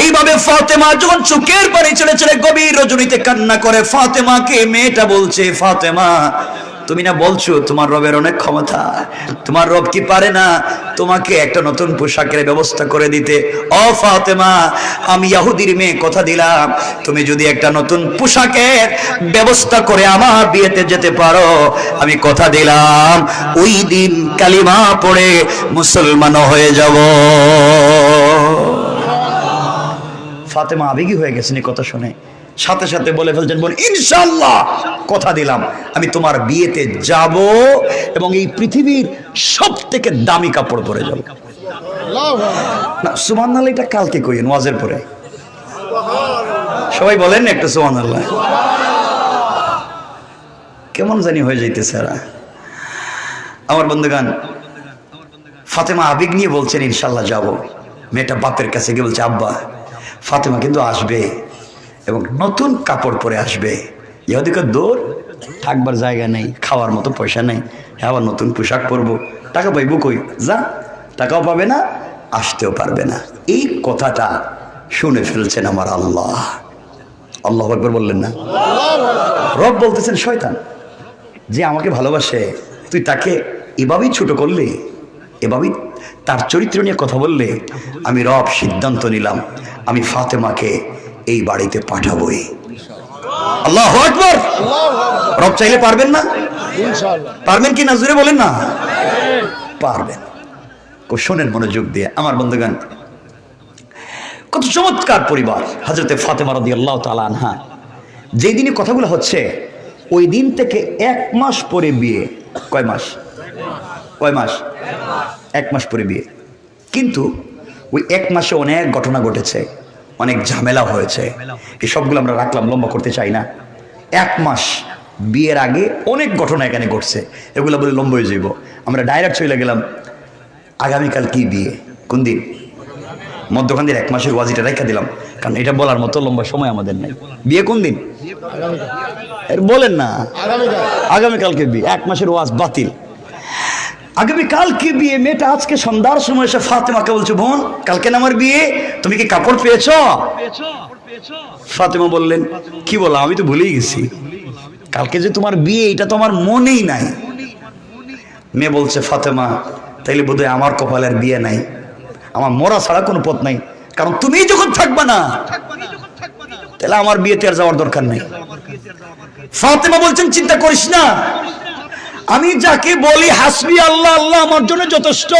এইভাবে ফাতেমা যখন চোখের পানি ছেড়ে ছেড়ে গভীর রজনীতে কান্না করে, ফাতেমাকে মেয়েটা বলছে, ফাতেমা তুমি না বলছো তোমার রবের অনেক ক্ষমতা, তোমার রব কি পারে না তোমাকে একটা নতুন পোশাকের ব্যবস্থা করে দিতে? ও ফাতেমা, আমি ইহুদির মেয়ে কথা দিলাম, তুমি যদি একটা নতুন পোশাকের ব্যবস্থা করে আমার বিয়েতে যেতে পারো, আমি কথা দিলাম ওই দিন কালিমা পড়ে মুসলমান হয়ে যাব। ফাতেমা আবেগী হয়ে গেছেন এই কথা শুনে, সাথে সাথে বলে ফেলছেন, বল ইনশাআল্লাহ কথা দিলাম আমি তোমার বিয়েতে যাব এবং এই পৃথিবীর সব থেকে দামি কাপড় পরে যাব। না সুবহানাল্লাহ, এটা কালকে কইেন ওয়াজের পরে, সবাই বলেন একটা সুবহানাল্লাহ। কেমন জানি হয়ে যাইতেছে এরা। আমার বন্ধুগান, ফাতেমা আবেগ নিয়ে বলছেন ইনশাআল্লাহ যাব। মেয়েটা বাপের কাছে গিয়ে বলছে, আব্বা ফাতেমা কিন্তু আসবে এবং নতুন কাপড় পরে আসবে। ইহুদিকে দৌড়, থাকবার জায়গা নেই, খাওয়ার মতো পয়সা নেই, আবার নতুন পোশাক পরবো, টাকা পাইবো কই? যা, টাকাও পাবে না, আসতেও পারবে না। এই কথাটা শুনে ফেলছেন আমার আল্লাহ। আল্লাহু আকবার বললেন না? রব বলতেছেন, শয়তান যে আমাকে ভালোবাসে তুই তাকে এভাবেই ছোট করলে, এভাবেই তার চরিত্র নিয়ে কথা বললে, আমি রব সিদ্ধান্ত নিলাম আমি ফাতেমাকে এই বাড়িতে পাঠাবোই। আল্লাহু আকবার। রব চাইলে পারবেন না? পারবেন কি না জোরে বলেন না? পারবেন। শোনেন মনোযোগ দিয়ে আমার বন্ধুগণ, কত চমৎকার পরিবার হযরতে ফাতেমা রাদিয়াল্লাহু তাআলা আনহা। যেই দিনে কথাগুলো হচ্ছে ওই দিন থেকে 1 মাস পরে বিয়ে। কয় মাস? কয় মাস? 1 মাস পরে বিয়ে। কিন্তু ওই 1 মাসে অনেক ঘটনা ঘটেছে, অনেক ঝামেলা হয়েছে, এই সবগুলো আমরা রাখলাম, লম্বা করতে চাই না। 1 মাস বিয়ের আগে অনেক ঘটনা এখানে ঘটছে, এগুলো বলে লম্বা হয়ে যাইব। আমরা ডাইরেক্ট চলে গেলাম আগামীকাল কি বিয়ে, কোন দিন, মধ্যখান দিয়ে 1 মাসের ওয়াজিটা রেখে দিলাম, কারণ এটা বলার মতো লম্বা সময় আমাদের নাই। বিয়ে কোন দিন বলেন না, আগামীকালকে বিয়ে, 1 মাসের ওয়াজ বাতিল। আগামীকাল কি বিয়ে? মেয়েটা আজকে সন্ধ্যার সময় এসে ফাতেমাকে বলছে, বোন কালকে না আমার বিয়ে, তুমি কি কাপড় পেয়েছো? ফাতেমা বললেন, কি বলো, আমি তো ভুলেই গেছি, কালকে যে তোমার বিয়ে এটা তো আমার মনেই নাই। মেয়ে বলছে, ফাতেমা তাইলে বোধহয় আমার কপালের বিয়ে নাই, আমার মরা ছাড়া কোনো পথ নাই, কারণ তুমি যখন থাকবা না তাহলে আমার বিয়েতে আর যাওয়ার দরকার নাই। ফাতেমা বলছেন, চিন্তা করিস না, আমি যাকে বলি হাসবি আল্লাহ আল্লাহ আমার জন্য যথেষ্ট,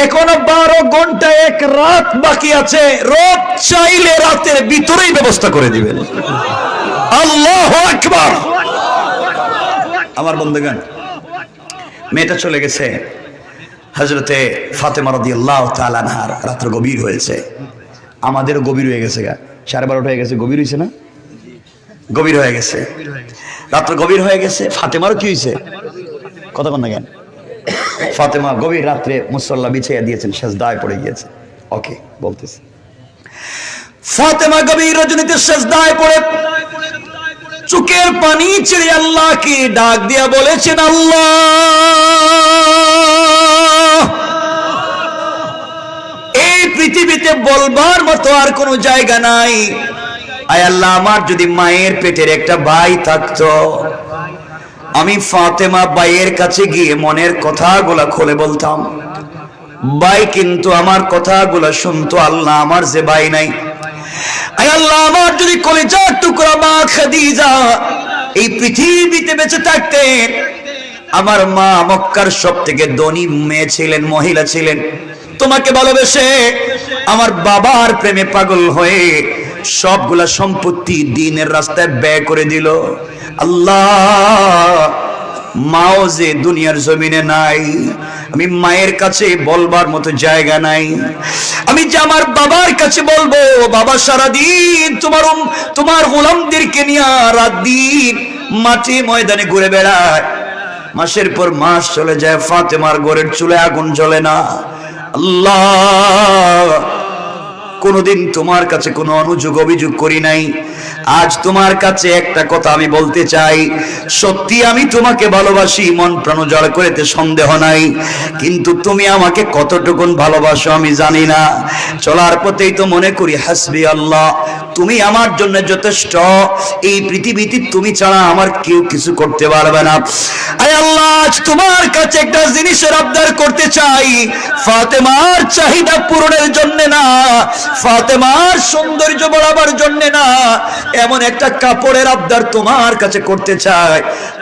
এখনো 12 ঘন্টা 1 রাত বাকি আছে, রব চাইলে রাতের ভিতরেই ব্যবস্থা করে দিবেন। আল্লাহু আকবার। আমার বন্ধুগণ, মেয়েটা চলে গেছে, হযরতে ফাতেমা রাদিয়াল্লাহু তাআলা আনহার রাত্র গভীর হয়েছে, আমাদেরও গভীর হয়ে গেছে, 12:30 হয়ে গেছে, গভীর হয়েছে না? গভীর হয়ে গেছে, রাত্র গভীর হয়ে গেছে। ফাতেমারও কি হয়েছে, কথা বল না কেন? ফাতেমা গভীর রাত্রে মুসল্লা বিছাইয়া দিয়েছেন, সেজদায় পড়ে গিয়েছে। ওকে বলতেছে, ফাতেমা গভীর রজনীতে সেজদায় পড়ে চোখের পানি ছেড়ে আল্লাহকে ডাক দিয়া বলেছেন, আল্লাহ, এই পৃথিবীতে বলবার মতো আর কোনো জায়গা নাই, আয় আল্লাহ, আমার যদি মায়ের পেটের একটা ভাই থাকতো, আমি ফাতেমা ভাইয়ের কাছে গিয়ে মনের কথাগুলা খুলে বলতাম, ভাই কিন্তু আমার কথাগুলা শুনতো। আল্লাহ, আমার যে ভাই নাই, আয় আল্লাহ, আমার যদি কলিজার টুকরা মা খাদিজা এই পৃথিবীতে বেঁচে থাকতেন, আমার মা মক্কার সবথেকে ধনী মেয়ে ছিলেন, মহিলা ছিলেন, তোমাকে ভালোবেসে আমার বাবার প্রেমে পাগল হয়ে সবগুলা সম্পত্তি দ্বীনের রাস্তায় ব্যয় করে দিল। আল্লাহ, মাও যে দুনিয়ার জমিনে নাই, আমি মায়ের কাছে বলবার মতো জায়গা নাই, আমি যে আমার বাবার কাছে বলবো, বাবা সারাদিন তোমার গোলামদেরকে নিয়ে রাত দিন মাঠে ময়দানে ঘুরে বেড়ায়, মাসের পর মাস চলে যায়, ফাতেমার ঘরের চুলায় আগুন জ্বলে না। আল্লাহ, কোনদিন তোমার কাছে কোনো অনুযোগ অভিযোগ করি নাই, আজ তোমার কাছে একটা কথা আমি বলতে চাই, সত্যি আমি তোমাকে ভালোবাসি, মন প্রাণ জড় করেতে সন্দেহ নাই, কিন্তু তুমি আমাকে কতটুকুন ভালোবাসো আমি জানি না। চলার পথেই তো মনে করি হাসবি আল্লাহ, তুমি আমার জন্য যথেষ্ট, এই পৃথিবীতে তুমি ছাড়া আমার কেউ কিছু করতে পারবে না। আয় আল্লাহ, আজ তোমার কাছে একটা জিনিসের আবদার করতে চাই, ফাতেমার চাহিদা পূরণের জন্য না, ফাতেমার সৌন্দর্য বাড়াবার জন্য না, এমন একটা কাপড়ের আবদার তোমার কাছে করতে চাই।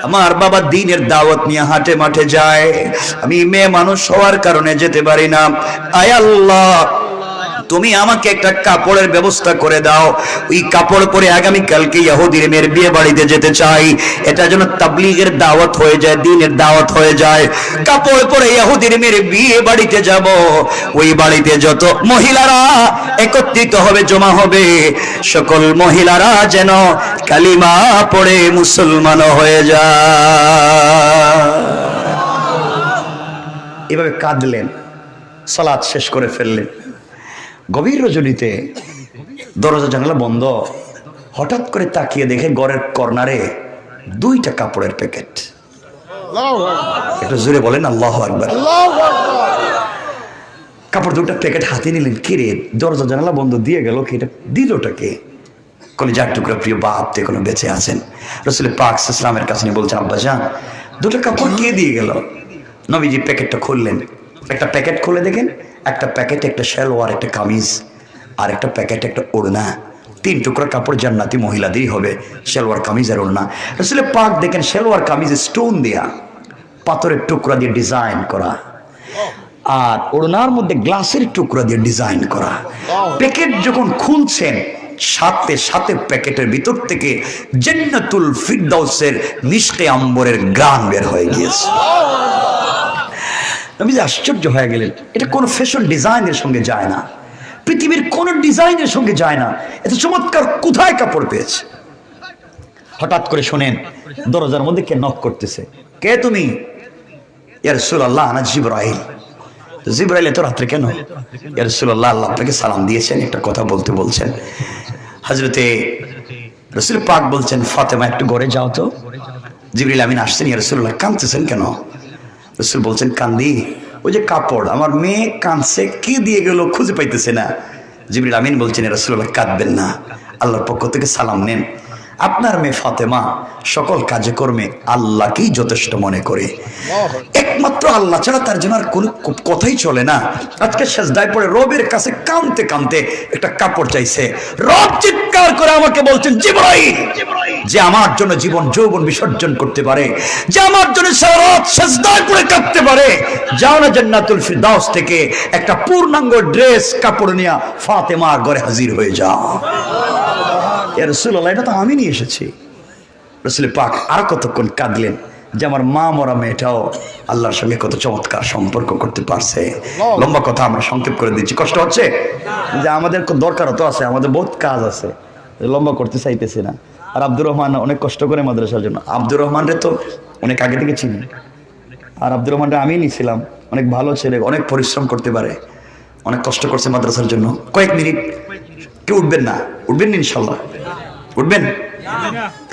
আমার বাবা দ্বীনের দাওয়াত নিয়ে হাটে মাঠে যায়, আমি মেয়ে মানুষ হওয়ার কারণে যেতে পারি না। আয় আল্লাহ, তুমি আমাকে একটা কাপড়ের ব্যবস্থা করে দাও, ওই কাপড় পরে আগামী কালকে ইহুদির মেয়ের বিয়ে বাড়িতে যেতে চাই, এটা যেন তাবলীগের দাওয়াত হয়ে যায়, দ্বীনের দাওয়াত হয়ে যায়। কাপড় পরে ইহুদির মেয়ের বিয়ে বাড়িতে যাব, ওই বাড়িতে যত মহিলারা একত্রিত হবে, জমা হবে, সকল মহিলারা যেন কালিমা পড়ে মুসলমান হয়ে যায়। এভাবে কাঁদলেন, সালাত শেষ করে ফেললেন। গভীর রজনীতে দরজা জানালা বন্ধ, হঠাৎ করে তাকিয়ে দেখে ঘরের কর্নারে 2টা কাপড়ের প্যাকেট। একটু জোরে বলেন আল্লাহু আকবার। কাপড় 2টা প্যাকেট হাতে নিলেন, কিরে দরজা জানালা বন্ধ দিয়ে গেল, কি এটা দিলটাকে? কলিজার টুকরা প্রিয় বাপ তো এখনো বেঁচে আছেন, রাসূল পাক সাল্লাল্লাহু আলাইহি ওয়াসাল্লামের কাছে নিয়ে বলছেন, আব্বা জান 2টা কাপড় কে দিয়ে গেল? নবীজি প্যাকেটটা খুললেন, একটা প্যাকেট খুলে দেখেন, একটা প্যাকেট একটা সালোয়ার একটা কামিজ, আর একটা প্যাকেট একটা ওড়না। 3 টুকরা কাপড় জান্নাতি মহিলাদেরই হবে, সালোয়ার কামিজ আর ওড়না। রাসূল পাক দেখেন সালোয়ার কামিজ স্টোন দেয়া, পাথরের টুকরা দিয়ে ডিজাইন করা, আর ওড়নার মধ্যে গ্লাসের টুকরা দিয়ে ডিজাইন করা। প্যাকেট যখন খুলছেন, সাথে সাথে প্যাকেটের ভিতর থেকে জান্নাতুল ফিরদাউসের মিশকে আম্বরের ঘ্রাণ বের হয়ে গিয়েছে। নবী আশ্চর্য হয়ে গেলেন, এটা কোন ফ্যাশন ডিজাইনের সঙ্গে যায় না। পৃথিবীর কোন ডিজাইনের সঙ্গে যায় না, এত চমৎকার কোথায় কাপড় পেয়েছে। হঠাৎ করে শোনেন দরজার মধ্যে কে নক করতেছে। কে তুমি? ইয়া রাসূলুল্লাহ, আনা জিবরাইল। তো জিবরাইল এত রাত্রে কেন? ইয়া রাসূলুল্লাহ, আল্লাহ আপনাকে সালাম দিয়েছেন, একটা কথা বলতে বলছেন। হযরতে রাসূল পাক বলছেন, ফাতেমা একটু ঘরে যাও তো। জিবরাইল আমিন আসছেন। ইয়া রাসূলুল্লাহ, কাঁদতেছেন কেন? রাসূল বলছেন, কান্দি ওই যে কাপড়, আমার মেয়ে কাঁদছে, কে দিয়ে গেল খুঁজে পাইতেছে না। জিবরাইল আমিন বলছেন, ইয়া রাসূলুল্লাহ কাঁদবেন না, আল্লাহর পক্ষ থেকে সালাম নেন। আপনার মেয়ে ফাতেমা সকল কাজে কর্মে আল্লাহকেই যথেষ্ট মনে করে, একমাত্র আল্লাহ ছাড়া তার জন্য আর কোনো কথাই চলে না। আজকে সেজদায় পড়ে রবের কাছে কাঁদতে কাঁদতে একটা কাপড় চাইছে। রব চিৎকার করে আমাকে বলছেন, জিবরাইল, যে আমার জন্য জীবন যৌবন বিসর্জন করতে পারে, যে আমার জন্য সারা রাত সেজদায় পড়ে কাঁদতে পারে, যাও না জান্নাতুল ফিরদাউস থেকে একটা পূর্ণাঙ্গ ড্রেস কাপড় নিয়ে ফাতেমার ঘরে হাজির হয়ে যাও। ইয়া রাসূলুল্লাহ, এটা তো আমি নিয়ে এসেছি। রাসূল পাক আর কতক্ষণ কাঁদলেন যে আমার মা মরা মেয়েটাও আল্লাহর সঙ্গে কত চমৎকার সম্পর্ক করতে পারছে। লম্বা কথা আমরা সংক্ষেপ করে দিচ্ছি, কষ্ট হচ্ছে যে আমাদের দরকারও তো আছে, আমাদের বহুত কাজ আছে, লম্বা করতে চাইতেছি না। আর আব্দুর রহমান অনেক কষ্ট করে মাদ্রাসার জন্য। আব্দুর রহমানরে তো অনেক আগে থেকে চিনি, আর আব্দুর রহমানরে আমি নিয়েছিলাম। অনেক ভালো ছেলে, অনেক পরিশ্রম করতে পারে, অনেক কষ্ট করছে মাদ্রাসার জন্য। কয়েক মিনিট, কেউ উঠবেন না? উঠবেন ইনশাল্লাহ? উঠবেন?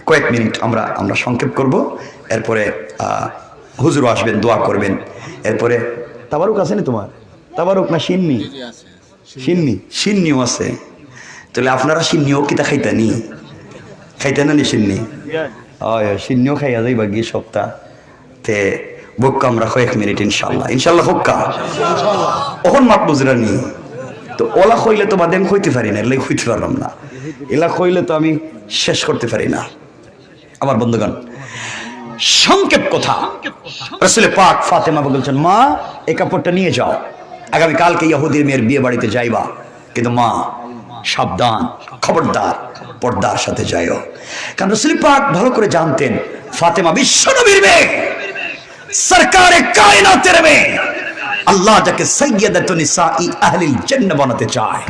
কয়েক মিনিট আমরা সংক্ষেপ করব, এরপরে হুজুরও আসবেন, দোয়া করবেন। এরপরে তাবারুক আছে না তোমার? তাবারুক না সিন্নি? সিন্নিও আছে। তাহলে আপনারা সিন্নিও কিতা খাইতানি? খাইতেন না সিন্নি? সিন্নিও খাইয়া যাইবা গিয়ে সপ্তাহ তে বুক্কা আমরা কয়েক মিনিট ইনশাল্লাহ বুক্কা ওখন মাপ বুঝরা নি। তো ওলা খইলে তো বাদে আমি হইতে পারি না, এলাই হইতে পারলাম না। এলা খইলে তো আমি শেষ করতে পারি না। আমার বন্ধুগণ, সংক্ষেপ কথা, রাসূল পাক ফাতেমা বলছেন, মা এই কাপড়টা নিয়ে যাও, আগামী কালকে ইহুদির মেয়ের বিয়ে বাড়িতে যাইবা, কিন্তু মা সাবধান, খবরদার, পর্দার সাথে যাইও। কারণ রাসূল পাক ভালো করে জানতেন ফাতেমা বিশ্বনবীর মেয়ে, সরকারে কায়নাতের মেয়ে। আল্লাহ যাকে সাইয়্যিদাতুন নিসাই আহলিল জান্নাহ বানাতে চায়,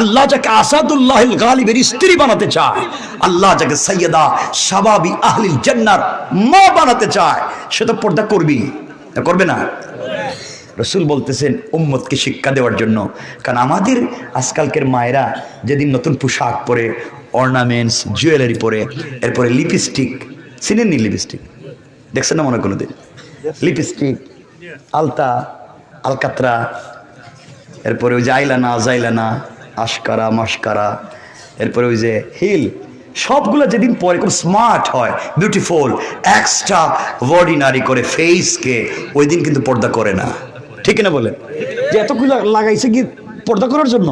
আল্লাহ যাকে আসাদুল্লাহিল গালিবের স্ত্রী বানাতে চায়, আল্লাহ যাকে সাইয়্যিদা শাবাবি আহলিল জান্নার মা বানাতে চায়, সে তো পর্দা করবি না, করবে না? রাসূল বলতেছেন উম্মতকে শিক্ষা দেওয়ার জন্য। কারণ আমাদের আজকালকের মায়েরা যেদিন নতুন পোশাক পরে, অর্নামেন্টস, জুয়েলারি পরে, এরপরে লিপস্টিক, চিনেননি লিপস্টিক? দেখছেন না মনে কোনোদিন? লিপস্টিক, আলতা, আলকাতরা, এরপরে ওই যে আইলানা, জাইলানা, আশকারা, মাস্কারা, এরপরে ওই যে হিল, সবগুলো যেদিন পরে খুব স্মার্ট হয়, বিউটিফুল, এক্সট্রা অর্ডিনারি করে ফেসকে, ওই দিন কিন্তু পর্দা করে না। ঠিক না বলেন? যে এতগুলো লাগাইছে কি পর্দা করার জন্য?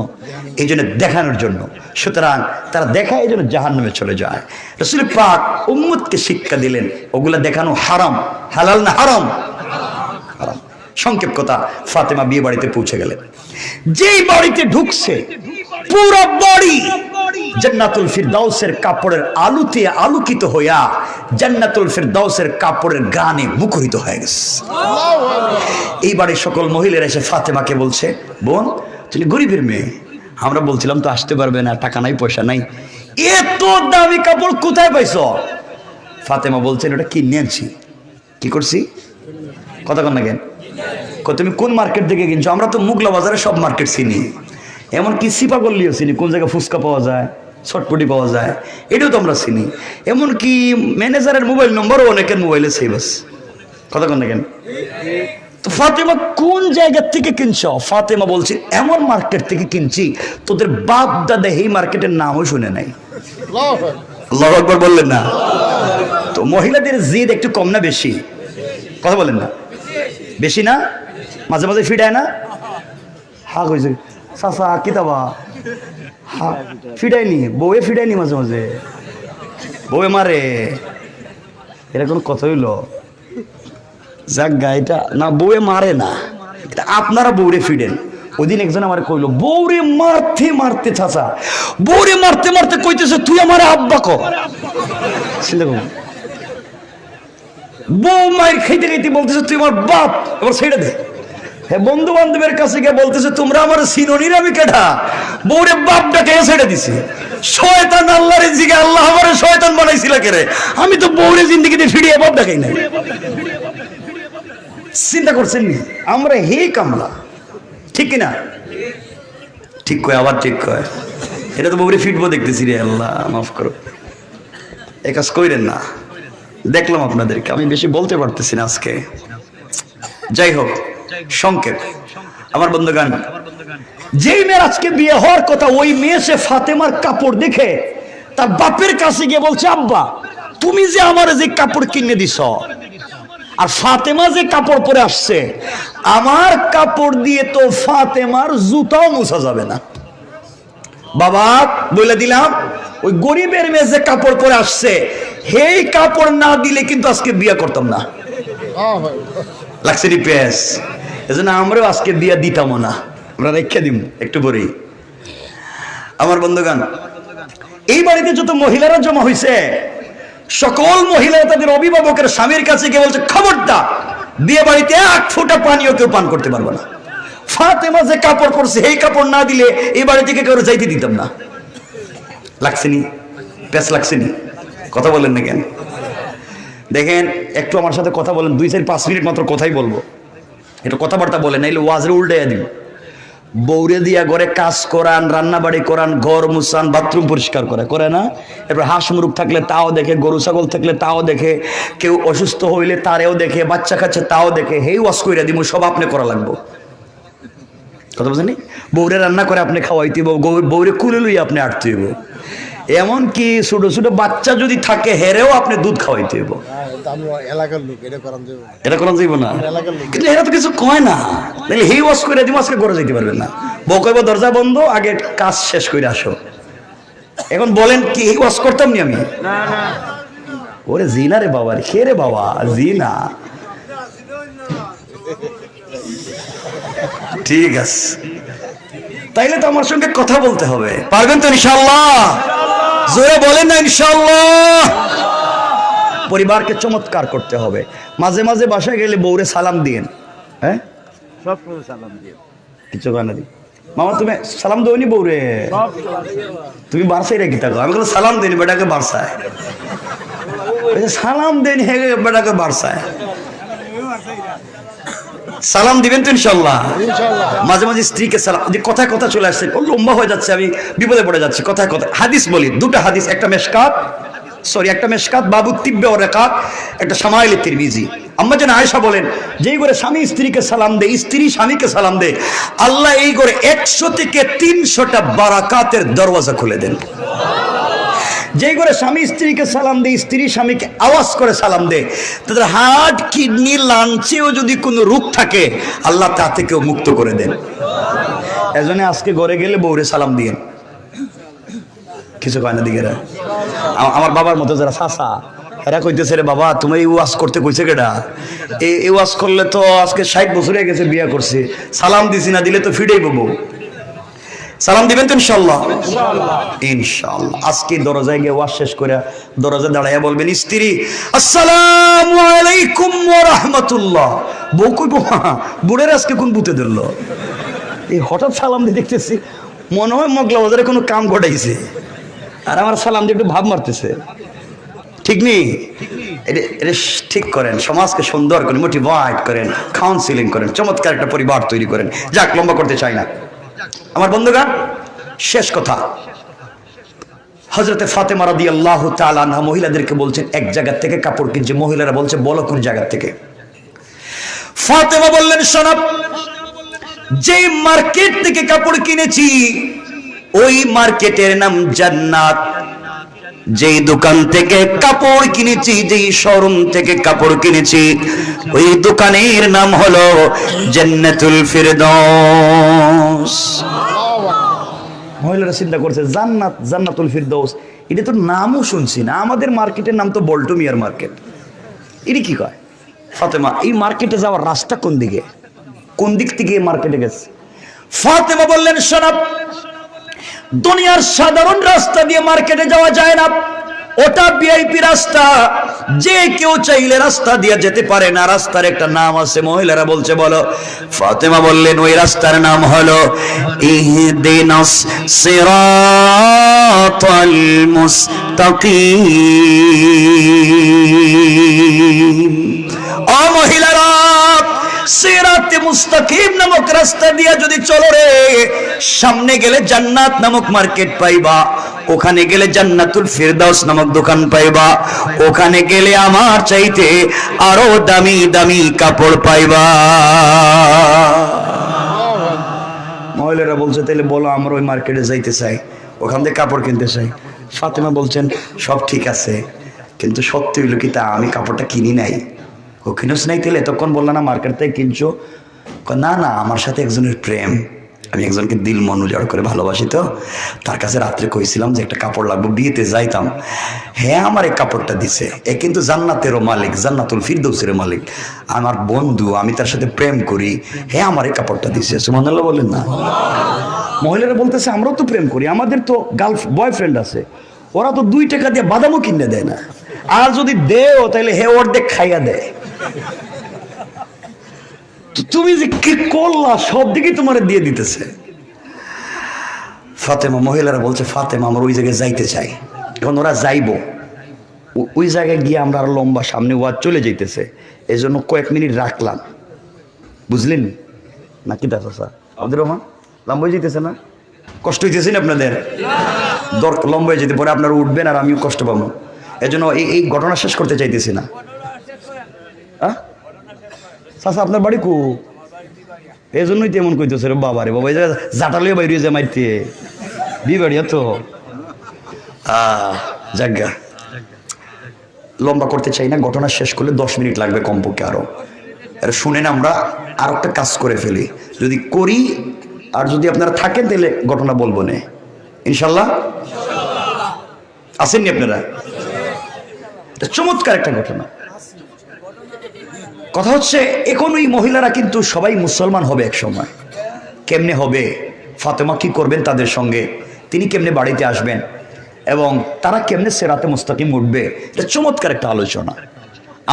এই জন্য দেখানোর জন্য। সুতরাং তারা দেখায়, এই জন্য জাহান্নামে চলে যায়। রাসূল পাক উম্মতকে শিক্ষা দিলেন ওগুলা দেখানো হারাম। হালাল না হারাম? হারাম। সংক্ষেপ কথা, ফাতেমা বিয়ে বাড়িতে পৌঁছে গেলেন। যেই বাড়িতে ঢুকছে পুরো বাড়ি জান্নাতুল ফিরদাউসের কাপড়ের আলোতে আলোকিত হইয়া জান্নাতুল ফিরদাউসের কাপড়ের গানে মুখরিত হয়ে গেছে। এই বাড়ির সকল মহিলারা এসে ফাতেমাকে বলছে, বোন তুমি গরিবের মেয়ে, আমরা বলছিলাম তো আসতে পারবে না, টাকা নাই, পয়সা নাই, এত দামি কাপড় কোথায় পাইছ? ফাতেমা বলছেন ওটা কিনে আনছি। কি করছি? কথা কন না কেন? তুমি কোন মার্কেট থেকে কিনছো? আমরা তো মুগলা বাজারে সব মার্কেট চিনি, এমনকি সিপাগল্লিও চিনি, কোন জায়গায় ফুচকা পাওয়া যায়, চটপটি পাওয়া যায়, এটাও তো আমরা চিনি। এমনকি ম্যানেজারের মোবাইল নম্বরও অনেকের মোবাইলে সেভ আছে। কথা কন না কেন? তো ফাতেমা কোন জায়গা থেকে কিনছো? ফাতেমা বলছে এমন মার্কেট থেকে কিনছি তোদের বাপ দাদা এই মার্কেটের নামও শুনে নাই। আল্লাহু আকবার বললেন না? তো মহিলাদের জিদ একটু কম না বেশি? কথা বলেন না? বেশি না? মাঝে মাঝে ফিডায় না? হা কইছে চাচা কিতাবা ফিডায়নি, বউয়ে ফিডায়নি, মাঝে মাঝে বউয়ে মারে, এটা কোন কথা হইল? যাক গা, এটা না বউয়ে মারে না, এটা আপনারা বউরে ফিডেন। ওই দিন একজন আমার কইলো বউরে মারতে মারতে, চাচা বউরে মারতে মারতে কইতেছে তুই আমার আব্বা ক। বউ মায়ের খাইতে খাইতে বলতেছে তুই আমার বাপ, এবার ছেড়ে দে। হ্যাঁ, বন্ধু বান্ধবের কাছে গিয়ে বলতেছে তোমরা আমার সিনোনির আমি কেটা, বউরে বাপ ডাকে ছেড়ে দিছে। শয়তান আল্লাহরে জিগে, আল্লাহ আমারে শয়তান বানাইছিল কে রে? আমি তো বউরে জিন্দেগিতে ফিরিয়ে বাপ ডাকাই নাই। চিন্তা করছেন নি? আমরা হে কামলা, ঠিক কিনা? ঠিক কয়, আবার ঠিক কয়। এটা তো বউরে ফিটবো দেখতেছি রে, আল্লাহ মাফ করো। এই কাজ কইরেন না। দেখলাম আপনাদেরকে, আমি বেশি বলতে পারতেছি না আজকে। যাই হোক, সংক্ষেপ আমার বন্ধুগান, যেই মেয়ের আজকে বিয়ে হওয়ার কথা, ওই মেয়ে সে ফাতেমার কাপড় দেখে তার বাপের কাছে গিয়ে বলছে, আব্বা তুমি যে আমার যে কাপড় কিনে দিছ, আর ফাতেমা যে কাপড় পরে আসছে, আমার কাপড় দিয়ে তো ফাতেমার জুতাও মুছা যাবে না। বাবা বলে দিলাম, ওই গরিবের মেয়ে যে কাপড় পরে আসছে, সেই কাপড় না দিলে কিন্তু আজকে বিয়ে করতাম না। লাগছে নি পেস? এজন্য আমরাও আজকে বিয়ে দিতাম না, আমরা রেখে দিম একটু পরেই। আমার বন্ধুগান, এই বাড়িতে যত মহিলারা জমা হয়েছে, সকল মহিলারা তাদের অভিভাবকের স্বামীর কাছে গিয়ে বলছে, খবরদার বিয়ে বাড়িতে এক ফোঁটা পানিও কেউ পান করতে পারবে না। ফাতেমা যে কাপড় পরছে, এই কাপড় না দিলে এই বাড়ি থেকে কেউ যাইতে দিতাম না। লাগছেনি পেস? লাগছেনি? কথা বলেন না কেন? দেখেন, একটু আমার সাথে কথা বলেন, 2-5 মিনিট মাত্র কথাই বলবো। একটু কথাবার্তা বলেন, নাইলে ওয়াজরে উল্টাইয়া দিন। বৌরে দিয়া ঘরে কাজ করান, রান্না বাড়ি করান, ঘর মুছান, বাথরুম পরিষ্কার করে না? এরপর হাঁস মুরগ থাকলে তাও দেখে, গরু ছাগল থাকলে তাও দেখে, কেউ অসুস্থ হইলে তারেও দেখে, বাচ্চা কাচ্চা তাও দেখে। হেই ওয়াজ কইরা দিব, সব আপনি করা লাগবো। কথা বলছেন? বৌরে রান্না করে আপনি খাওয়াইতে হইব, বৌরে কুলে লইয়া আপনি আটতে হইব। এমনকি ছোট ছোট বাচ্চা যদি থাকে, হেরেও আপনি দুধ খাওয়াইতে হইব। এটা করা যাইব না, কিন্তু এরা তো কিছু কয় না। তাহলে হেই ওয়াজ করে দিব, আজকে ঘরে যাইতে পারবেন না। বউ কইব দরজা বন্ধ, আগে কাজ শেষ করে আসো। এখন বলেন কি এই ওয়াজ করতাম নি আমি? ওরে জিনা রে বাবা, রে রে বাবা, জিনা। ঠিক আছে, তাইলে তো আমার সঙ্গে কথা বলতে হবে। পারবেন তো ইনশাআল্লাহ? জোরে বলেন না ইনশাআল্লাহ। পরিবারকে চমৎকার করতে হবে। মাঝে মাঝে বাসায় গেলে বউরে সালাম দিয়েন। হ্যাঁ, সব সময় সালাম দিয়েন। কিছু কানা দি মামা, তুমি সালাম দোনি বউরে? তুমি বারসাই রেখে থাকো। আমি বলো সালাম দেনি বেটাকে বারসায়, সালাম দেনি হে বেটাকে বারসায়। সালাম দিবেন তো ইনশাআল্লাহ? মাঝে মাঝে স্ত্রীকে সালাম। যে কথায় কথা চলে আসছে, লম্বা হয়ে যাচ্ছে, আমি বিপদে পড়ে যাচ্ছি। কথায় কথা হাদিস বলি, 2টা হাদিস, একটা মেশকাত বাবু তিব্বে ও রেকাত, একটা শামাইলে তিরমিজি। আম্মা জান আয়েশা বলেন, যেই করে স্বামী স্ত্রীকে সালাম দেয়, স্ত্রী স্বামীকে সালাম দেয়, আল্লাহ এই করে 100 থেকে 300টা বারাকাতের দরওয়াজা খুলে দেন। যেই করে স্বামী স্ত্রীকে সালাম দেয়, স্ত্রী স্বামীকে আওয়াজ করে সালাম দেয়, তাদের হার্ট, কিডনি, লাঞ্চেও যদি কোনো রোগ থাকে, আল্লাহ তা থেকেও মুক্ত করে দেন। এজন্য আজকে ঘরে গেলে বউরে সালাম দিয়েন। কিছু কয় না দিকেরা? আমার বাবার মতো যারা চাচা, এরা কইতেছে, রে বাবা তুমি এই ওয়াজ করতে কইছে কেডা? এই ওয়াজ করলে তো আজকে 60 বছর হয়ে গেছে বিয়ে করছে, সালাম দিছি না, দিলে তো ফিরেই বউ। সালাম দিবেন তো ইনশাআল্লাহ? ইনশাআল্লাহ। আজকে দরজায় গিয়ে ওয়াজ শেষ করে দরজা দাঁড়াইয়া বলবেন, স্ত্রী আসসালামু আলাইকুম ওয়া রাহমাতুল্লাহ। বউ কইব, বুড়ের আজকে কোন বুতে ধরল? এই হঠাৎ সালাম দিয়ে দেখতেছি, মনে হয় মগলা বাজারে কোনো কাম ঘটাইছে, আর আমার সালাম দিয়ে একটু ভাব মারতেছে। ঠিক নেই? এটা ঠিক করেন, সমাজকে সুন্দর করেন, মোটিভেট করেন, কাউন্সিলিং করেন, চমৎকার একটা পরিবার তৈরি করেন। যাক, লম্বা করতে চাই না আমার বন্ধুগণ। শেষ কথা, হযরতে ফাতেমা রাদিয়াল্লাহু তাআলা আনহা মহিলাদেরকে বলছেন এক জায়গা থেকে কাপড় কিনছে। মহিলারা বলছে, বলো কোন জায়গা থেকে? ফাতেমা বললেন, শোনো, যে মার্কেট থেকে কাপড় কিনেছি ওই মার্কেটের নাম জান্নাত। যেই দোকান থেকে কাপড় কিনেছি, যেই শোরুম থেকে কাপড় কিনেছি, ওই দোকানের নাম হলো জান্নাতুল ফিরদাউস। মহিলারা চিন্তা করছে, জান্নাত, জান্নাতুল ফিরদাউস, এটা তো নামও শুনছি না। আমাদের মার্কেটের নাম তো বল্টু মিয়ার মার্কেট। এটা কি কয়? ফাতেমা, এই মার্কেটে যাওয়ার রাস্তা কোন দিকে? কোন দিক থেকে মার্কেটে গেছে? ফাতেমা বললেন, শোনো, দুনিয়ার সাধারণ রাস্তা দিয়ে মার্কেটে যাওয়া যায় না। ওটা ভিআইপি রাস্তা, যে কেউ চাইলে রাস্তা দিয়ে যেতে পারে না। রাস্তার একটা নাম আছে, মহিলারা বলছে বলো। ফাতেমা বললেন ওই রাস্তার নাম হলো ইহদিনাস সিরাতাল মুস্তাকিম। ও মহিলারা, সিরাতে মুস্তাকিম নামক রাস্তা দিয়ে যদি চলো রে, সামনে গেলে জান্নাত নামক মার্কেট পাইবা, ওখানে গেলে জান্নাতুল ফিরদাউস নামক দোকান পাইবা, ওখানে গেলে আমার চাইতে আরো দামি দামি কাপড় পাইবা। মহিলারা বলছে তাহলে বলো আমরা ওই মার্কেটে যাইতে চাই, ওখান থেকে কাপড় কিনতে চাই। ফাতেমা বলছেন সব ঠিক আছে, কিন্তু সত্যি হইল কি তা আমি কাপড়টা কিনি নাই। ও কিনোস নাই তাহলে এতক্ষণ বললো না মার্কেট থেকে কিনছো? না না, আমার সাথে একজনের প্রেম, আমি একজনকে দিল মন উজাড় করে ভালোবাসি, তো তার কাছে রাত্রে কইছিলাম যে একটা কাপড় লাগবে, বিয়েতে যাইতাম। হ্যাঁ, আমার এই কাপড়টা দিছে। এ কিন্তু জান্নাতেরও মালিক, জান্নাতুল ফিরদৌসের মালিক, আমার বন্ধু, আমি তার সাথে প্রেম করি। হ্যাঁ, আমার এই কাপড়টা দিছে। সুবহানাল্লাহ বলেন না? মহিলারা বলতেছে আমরাও তো প্রেম করি, আমাদের তো বয়ফ্রেন্ড আছে, ওরা তো 2 টাকা দিয়ে বাদামও কিনে দেয় না, আর যদি দেও তাহলে হে অর্ধেক খাইয়া দেয়। তুমি যে কি করলা, সব দিকে তোমার দিয়ে দিতেছে। ফাতেমা, মহিলারা বলছে ফাতেমা আমরা ওই জায়গায় যাইতে চাই। এখন ওরা যাইবো, ওই জায়গায় গিয়ে আমরা আর লম্বা সামনে ওয়াজ চলে যাইতেছে, এই জন্য কয়েক মিনিট রাখলাম, বুঝলেন নাকি? দাদা স্যার আমাদের রহমান লম্বা হয়ে যেতেছে না? কষ্ট হইতেছে না আপনাদের? লম্বা হয়ে যেতে পরে আপনারা উঠবেন আর আমিও কষ্ট পাবো, এই জন্য এই ঘটনা শেষ করতে চাইতেছি না। চাচা আপনার বাড়ি কু? এই জন্যই তো এমন কইতেছে রে বাবা রে বাবা, এই জায়গায় জাটালিও বাইরে যে মাইতে বিবাড়িয়া তো জায়গা লম্বা করতে চাই না। ঘটনা শেষ করলে 10 মিনিট লাগবে কমপক্ষে। আরো শুনেন, আমরা আর একটা কাজ করে ফেলি, যদি করি আর যদি আপনারা থাকেন তাহলে ঘটনা বলবো না, ইনশাল্লাহ। আসেননি আপনারা? চমৎকার একটা ঘটনা। কথা হচ্ছে এখন ওই মহিলারা কিন্তু সবাই মুসলমান হবে এক সময়। কেমনে হবে? ফাতেমা কি করবেন তাদের সঙ্গে, তিনি কেমনে বাড়িতে আসবেন এবং তারা কেমনে সিরাতে মুস্তাকিম উঠবে, এটা চমৎকার একটা আলোচনা।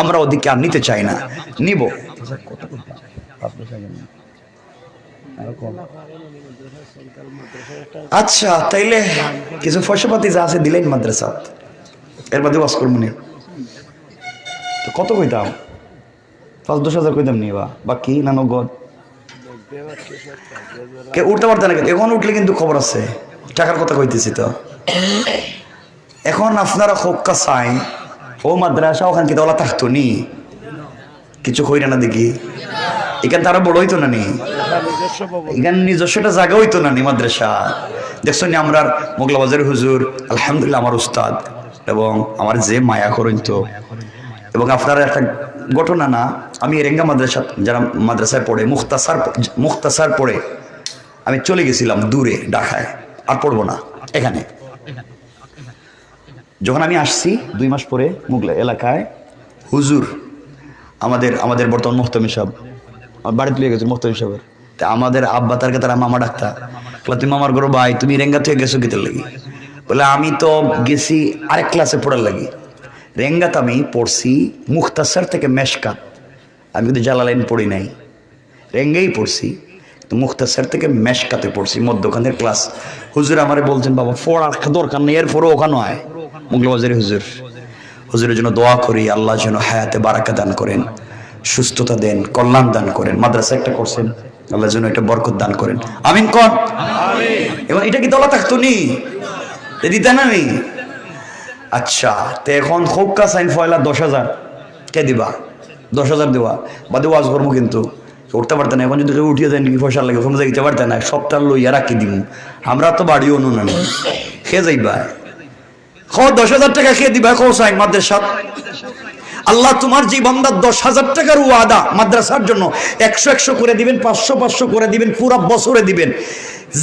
আমরা ওদিকে আর নিতে চাই না, নিব। আচ্ছা, তাইলে কিছু পয়সাপাতি যা আছে দিলেন মাদ্রাসা, এর বাদে ওয়াজ করবো নি। তো কত কইতাম? 5-10 হাজার কইতাম নি বাকি না নগদ? কে উঠতে পারতেন না, এখন উঠলে কিন্তু খবর আছে, টাকার কথা কইতেছি তো। এখন আপনারা হোক্কা চাই ও মাদ্রাসা, ওখান কি দলা থাকতো নি? কিছু কইরা না দেখি, এখান তারা বড় হইতো না নি, এখানে নিজস্বটা জায়গা হইতো না নি মাদ্রাসা। দেখছো নি আমরা মোগলাবাজারের হুজুর আলহামদুলিল্লাহ আমার উস্তাদ, এবং আমার যে মায়া করেন তো। এবং আপনারা একটা ঘটনা না, আমি এরেঙ্গা মাদ্রাসা যারা মাদ্রাসায় পড়ে মুখতাসার পড়ে আমি চলে গেছিলাম দূরে ঢাকায়, আর পড়বো না এখানে। যখন আমি আসছি 2 মাস পরে মুগলা এলাকায় হুজুর আমাদের বর্তমান মুহতামিম সাহেব বাড়িতে লিয়ে গেছিল মুহতামিম সাহেবের, তা আমাদের আব্বা তার মামা ডাক্তার, তুমি মামার গরো ভাই তুমি রেঙ্গা থেকে গেছো কিতার লাগি? বলে আমি তো গেছি আরেক ক্লাসে পড়ার লাগি। রেঙ্গাত আমি পড়ছি মুখতাসার থেকে মেশকাত, আমি কিন্তু জালালাইন পড়ি নাই, রেঙ্গাই পড়ছি, তো মুখতাসার থেকে মেশকাতে পড়ছি, মধ্যখানের ক্লাস। হুজুর আমারে বলছেন বাবা পড়ার দরকার নেই, এরপরও ওখানে হয় মোগলাবাজারি হুজুরের জন্য দোয়া করি, আল্লাহ যেন হায়াতে বারাকা দান করেন, সুস্থতা দেন, কল্যাণ দান করেন। মাদ্রাসা একটা করছেন, আল্লাহ যেন এটা বরকত দান করেন, আমিন কন। এবং এটা কি দলা থাকতো নি, দিতে না নি? আচ্ছা, তো এখন হোক্কা সাইন ফয়লা 10,000 কে দিবা? 10,000 দেওয়া বাদে ওয়াজ করবো, কিন্তু উঠতে পারতে না। এখন যদি কেউ উঠিয়ে দেন কি পয়সা লাগে, ওখানে যাইতে পারতে না, সপ্তাহ লইয়া রাখি দিব, আমরা তো বাড়িও নো না খেয়ে যাইবা। 10,000 টাকা খেয়ে দিবা কো সাইন মাদ্রাসা? আল্লাহ তোমার যে বান্দা 10,000 টাকার ওয়াদা মাদ্রাসার জন্য 100 করে দিবেন, 500 করে দিবেন, পুরা বছরে দিবেন,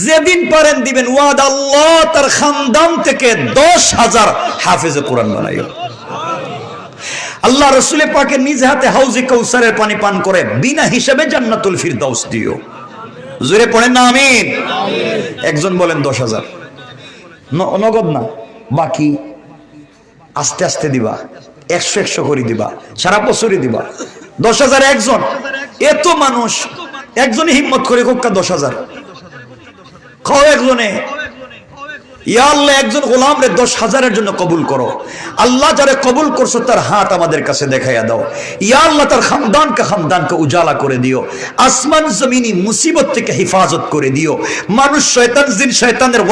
যেদিন পারেন দিবেন। ওয়াদা আল্লাহ তার খানদান থেকে 10,000 হাফেজে কোরআন বানাইও। আল্লাহ রাসূল পাকের নিজ হাতে হাউজে কাউসারের পানি পান করে বিনা হিসাবে জান্নাতুল ফিরদাউস দিও। জোরে পড়েন না আমিন। একজন বলেন 10,000 নগদ না, বাকি আস্তে আস্তে দিবা, 100 করে দিবা, সারা বছরই দিবা। 10,000 একজন, এত মানুষ একজনে হিম্মত করে কোক্কা 10,000 খাও একজনে। ইয়া আল্লাহ, একজন গোলাম রে 10,000-এর জন্য কবুল করো। আল্লাহ যারে কবুল করছো তার হাত আমাদের কাছে দেখাইয়া দাও। ইয়া আল্লাহ, তার খানদানকে উজালা করে দিও। আসমান জমিনি মুসিবত থেকে হেফাজত করে দিও। মানুষ শয়তান জিন শয়তানের